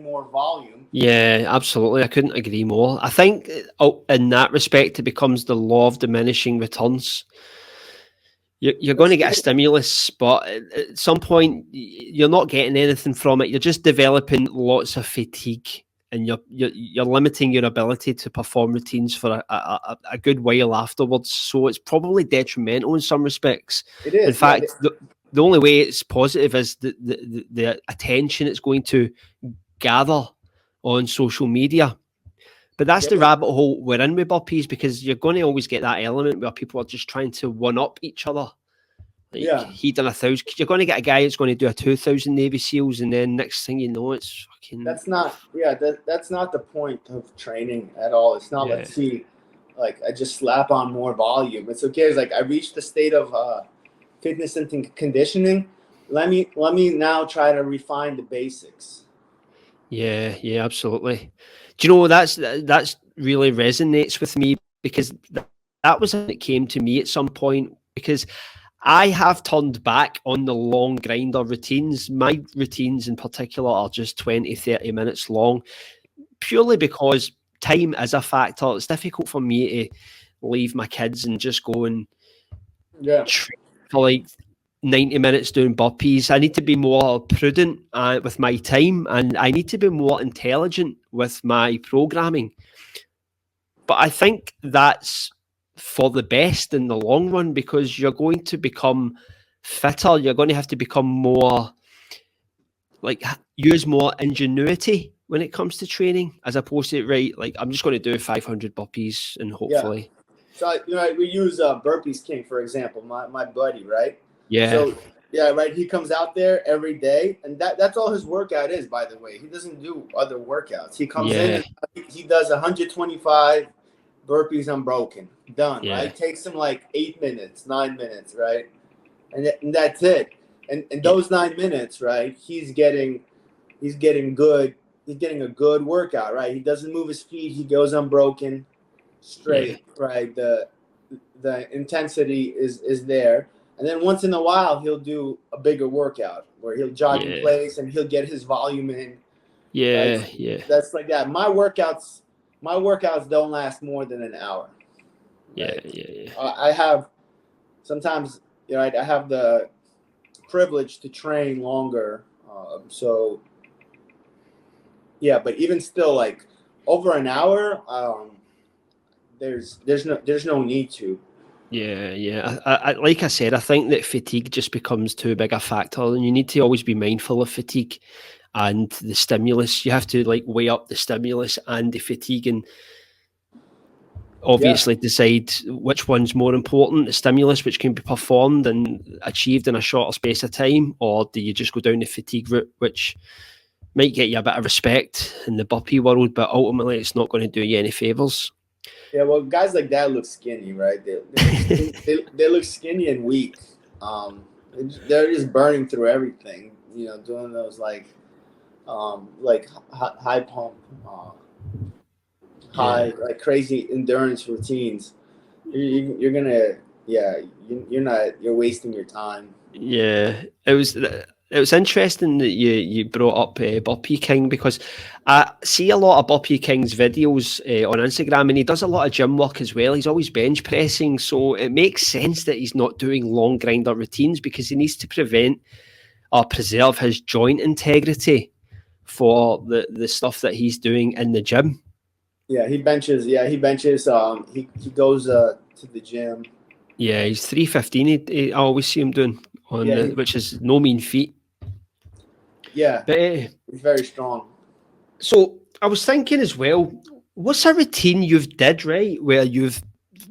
more volume? Yeah, absolutely. I couldn't agree more. I think in that respect, it becomes the law of diminishing returns. You're going to get a stimulus, but at some point, you're not getting anything from it. You're just developing lots of fatigue, and you're limiting your ability to perform routines for a good while afterwards. So it's probably detrimental in some respects. It is. In fact, the only way it's positive is the attention it's going to gather on social media. But that's the rabbit hole we're in with burpees, because you're going to always get that element where people are just trying to one-up each other. Like, he done 1,000. You're going to get a guy that's going to do a 2,000 Navy SEALs, and then next thing you know, it's fucking... That's not the point of training at all. It's not let's see, like, I just slap on more volume. It's okay. It's like, I reached the state of fitness and conditioning. Let me now try to refine the basics. Yeah, absolutely. Do you know, that's really resonates with me, because that was when it came to me at some point, because I have turned back on the long grinder routines. My routines in particular are just 20, 30 minutes long, purely because time is a factor. It's difficult for me to leave my kids and just go and train for like 90 minutes doing burpees. I need to be more prudent with my time, and I need to be more intelligent with my programming. But I think that's for the best in the long run, because you're going to become fitter. You're going to have to become more, like, use more ingenuity when it comes to training, as opposed to, right, like, I'm just going to do 500 burpees and hopefully. So, we use Burpees King, for example, my buddy, right? Yeah. So, yeah, right. He comes out there every day, and that's all his workout is, by the way. He doesn't do other workout. He comes in, and he does 125 burpees unbroken. Done, right? Takes him like 8 minutes, 9 minutes, right? And that's it. And those 9 minutes, right? He's getting good. He's getting a good workout, right? He doesn't move his feet. He goes unbroken, straight, right? The intensity is there. And then once in a while, he'll do a bigger workout where he'll jog in place and he'll get his volume in. Yeah, right? That's like that. My workouts don't last more than an hour. Right? Yeah. I have sometimes, I have the privilege to train longer. So, yeah, but even still, like over an hour, there's no need to. Yeah. I like I said, I think that fatigue just becomes too big a factor, and you need to always be mindful of fatigue and the stimulus. You have to like weigh up the stimulus and the fatigue, and obviously decide which one's more important: the stimulus, which can be performed and achieved in a shorter space of time, or do you just go down the fatigue route, which might get you a bit of respect in the burpee world, but ultimately it's not going to do you any favors. Yeah, well, guys like that look skinny, right? They look skinny and weak. They're just burning through everything, doing those like high pump, like crazy endurance routines. You're gonna, you're wasting your time. Yeah, it was interesting that you brought up Burpee King, because I see a lot of Burpee King's videos on Instagram, and he does a lot of gym work as well. He's always bench pressing, so it makes sense that he's not doing long grinder routines, because he needs to prevent or preserve his joint integrity for the stuff that he's doing in the gym. Yeah, he benches. He goes to the gym. Yeah, he's 315. I always see him doing which is no mean feat. Yeah, but he's very strong. So I was thinking as well, what's a routine you've did, right, where you've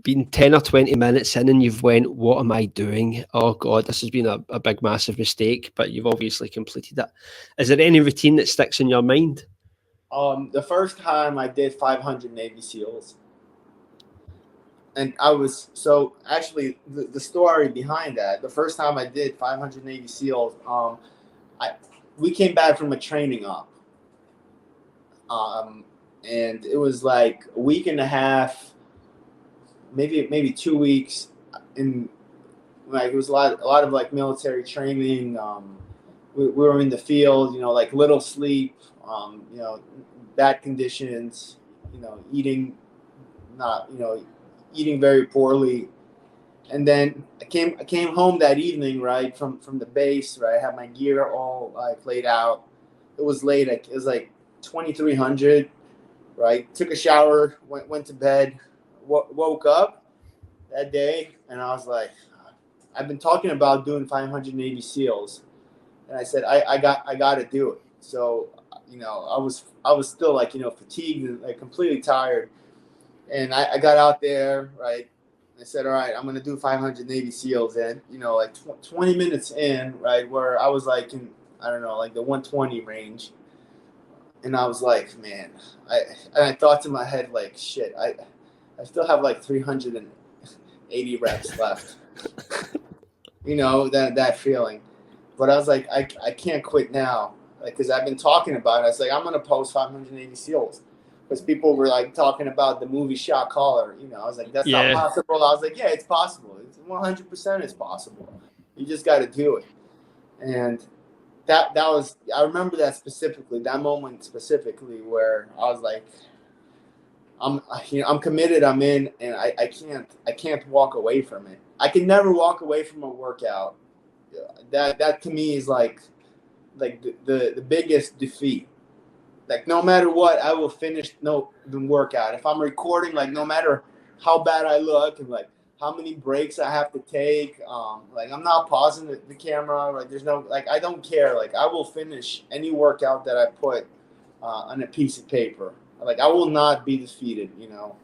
been 10 or 20 minutes in and you've went, what am I doing? Oh God, this has been a big, massive mistake, but you've obviously completed it. Is there any routine that sticks in your mind? The first time I did 500 Navy SEALs. And I was, so actually the story behind that, the first time I did 500 Navy SEALs, we came back from a training op. And it was like a week and a half, maybe 2 weeks, and like it was a lot of like military training. We were in the field, like little sleep, bad conditions, eating very poorly. And then I came home that evening, right, from the base, right. I had my gear all like laid out. It was late. It was like 2300, right. Took a shower, went to bed, woke up that day, and I was like, I've been talking about doing 500 Navy SEALs, and I said I got to do it. So I was still like fatigued and like completely tired, and I got out there, right. I said, all right, I'm going to do 500 Navy SEALs. And, like 20 minutes in, right, where I was like in, I don't know, like the 120 range. And I was like, man, I thought to my head, like, shit, I still have like 380 reps left. That feeling. But I was like, I can't quit now. Like, because I've been talking about it. I was like, I'm going to post 500 Navy SEALs. Because people were like talking about the movie Shot Caller, I was like, that's not possible. I was like, yeah, it's possible. It's 100% it's possible. You just got to do it. And that was, I remember that specifically, that moment specifically, where I was like, I'm committed, I'm in, and I can't walk away from it. I can never walk away from a workout. That to me is like the biggest defeat. Like, no matter what, I will finish the workout. If I'm recording, like, no matter how bad I look and like how many breaks I have to take. Like I'm not pausing the camera. Like there's no, like, I don't care. Like I will finish any workout that I put on a piece of paper. Like I will not be defeated, you know.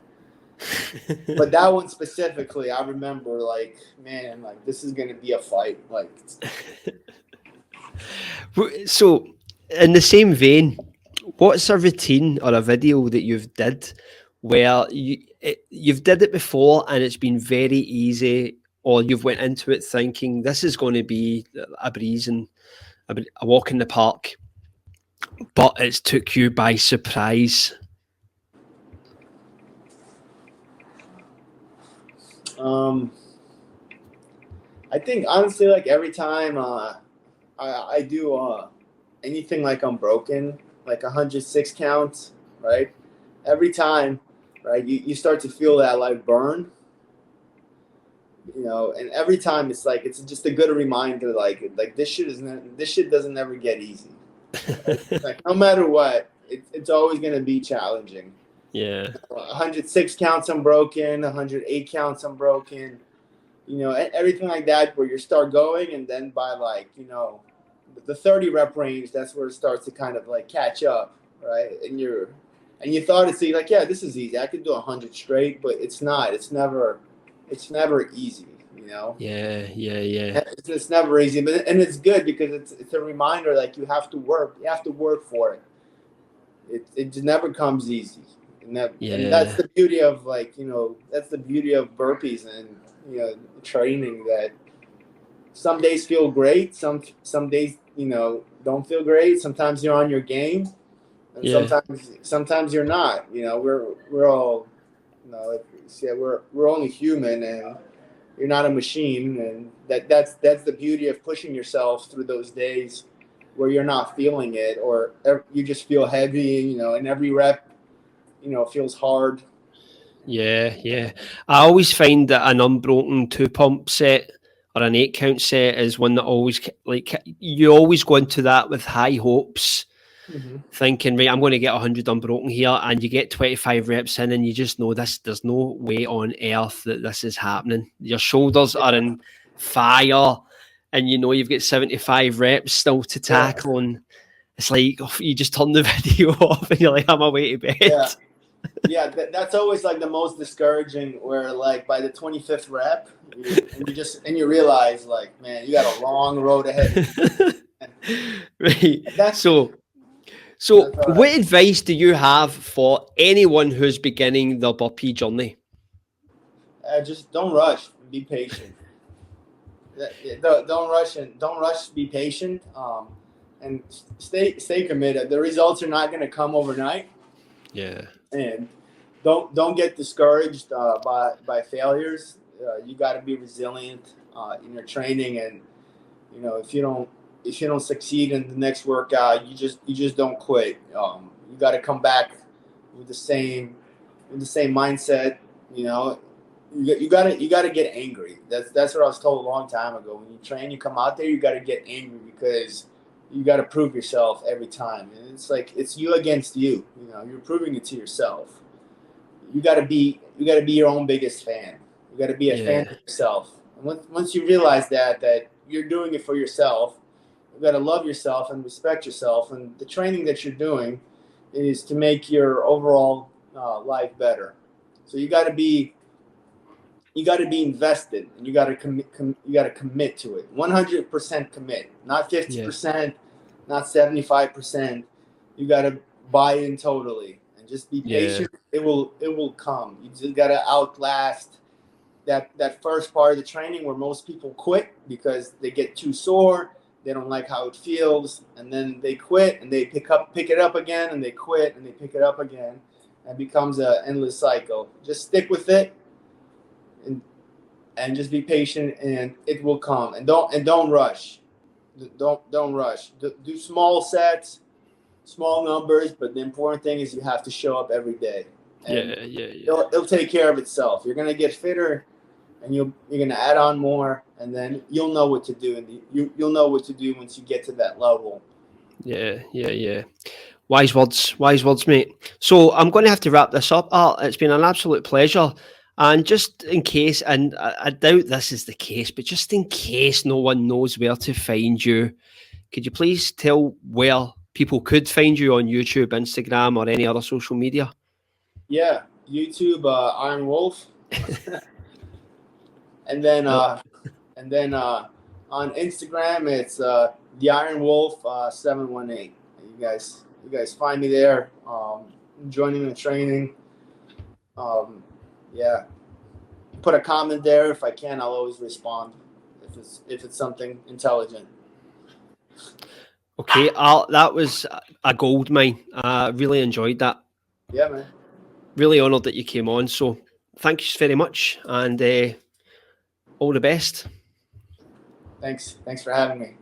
But that one specifically, I remember, like, man, like this is gonna be a fight. Like, so in the same vein, what's a routine or a video that you've did where you've did it before and it's been very easy, or you've went into it thinking this is going to be a breeze and a walk in the park, but it's took you by surprise? I think honestly, like every time I do anything like unbroken, like 106 counts, right? Every time, right, you start to feel that like burn, you know, and every time it's like it's just a good reminder, like this shit doesn't ever get easy. Right? Like no matter what, it's always gonna be challenging. Yeah. 106 counts unbroken, 108 counts unbroken, you know, everything like that, where you start going, and then by like, you know, the 30 rep range, that's where it starts to kind of like catch up, right? And you thought it's like, yeah, this is easy. I could do 100 straight, but it's not. It's never easy, you know? Yeah. It's never easy, and it's good because it's a reminder, like you have to work for it. It just never comes easy. And that's the beauty of, like, you know, that's the beauty of burpees and, you know, training, that some days feel great, some days, you know, don't feel great. Sometimes you're on your game, and sometimes you're not. You know, we're all, you know, we're only human, and you're not a machine, and that's the beauty of pushing yourself through those days where you're not feeling it, or you just feel heavy, you know, and every rep, you know, feels hard. Yeah. I always find that an unbroken 2-pump set or an 8-count set is one that always, like, you always go into that with high hopes, thinking, right, I'm going to get 100 unbroken here, and you get 25 reps in, and you just know there's no way on earth that this is happening. Your shoulders are in fire, and you know you've got 75 reps still to tackle, and it's like, you just turn the video off, and you're like, I'm away to bed. Yeah, that's always like the most discouraging, where like by the 25th rep, you realize, like, man, you got a long road ahead. Right. So what advice do you have for anyone who's beginning their burpee journey? Just don't rush. Be patient. Don't rush. Be patient. And stay committed. The results are not going to come overnight. Yeah. And don't get discouraged by failures. You got to be resilient in your training, and you know, if you don't succeed in the next workout, you just don't quit. You got to come back with the same mindset. You know, you got to get angry. That's what I was told a long time ago. When you train, you come out there, you got to get angry, because you got to prove yourself every time. And it's like, it's you against you. You know, you're proving it to yourself. You got to be your own biggest fan. You got to be a fan of yourself. And once you realize that you're doing it for yourself, you got to love yourself and respect yourself. And the training that you're doing is to make your overall life better. So you got to be invested, and you got to commit to it. 100% commit, not 50%, not 75%. You got to buy in totally, and just be patient. It will come. You just got to outlast that first part of the training where most people quit because they get too sore. They don't like how it feels, and then they quit, and they pick it up again, and they quit, and they pick it up again, and it becomes an endless cycle. Just stick with it. And just be patient, and it will come. And don't rush. Don't rush. Do small sets, small numbers, but the important thing is you have to show up every day. And it'll take care of itself. You're gonna get fitter, and you're gonna add on more, and then you'll know what to do, and you'll know what to do once you get to that level. Yeah. Wise words, mate. So I'm going to have to wrap this up, Art. It's been an absolute pleasure. And just in case, and I doubt this is the case, but just in case no one knows where to find you, could you please tell where people could find you on YouTube, Instagram, or any other social media? Yeah, YouTube, Iron Wolf, and then on Instagram it's the Iron Wolf 718. You guys find me there. Joining the training. Yeah, put a comment there if I can. I'll always respond if it's something intelligent. Okay, that was a gold mine. I really enjoyed that. Yeah, man. Really honoured that you came on. So thanks very much, and all the best. Thanks for having me.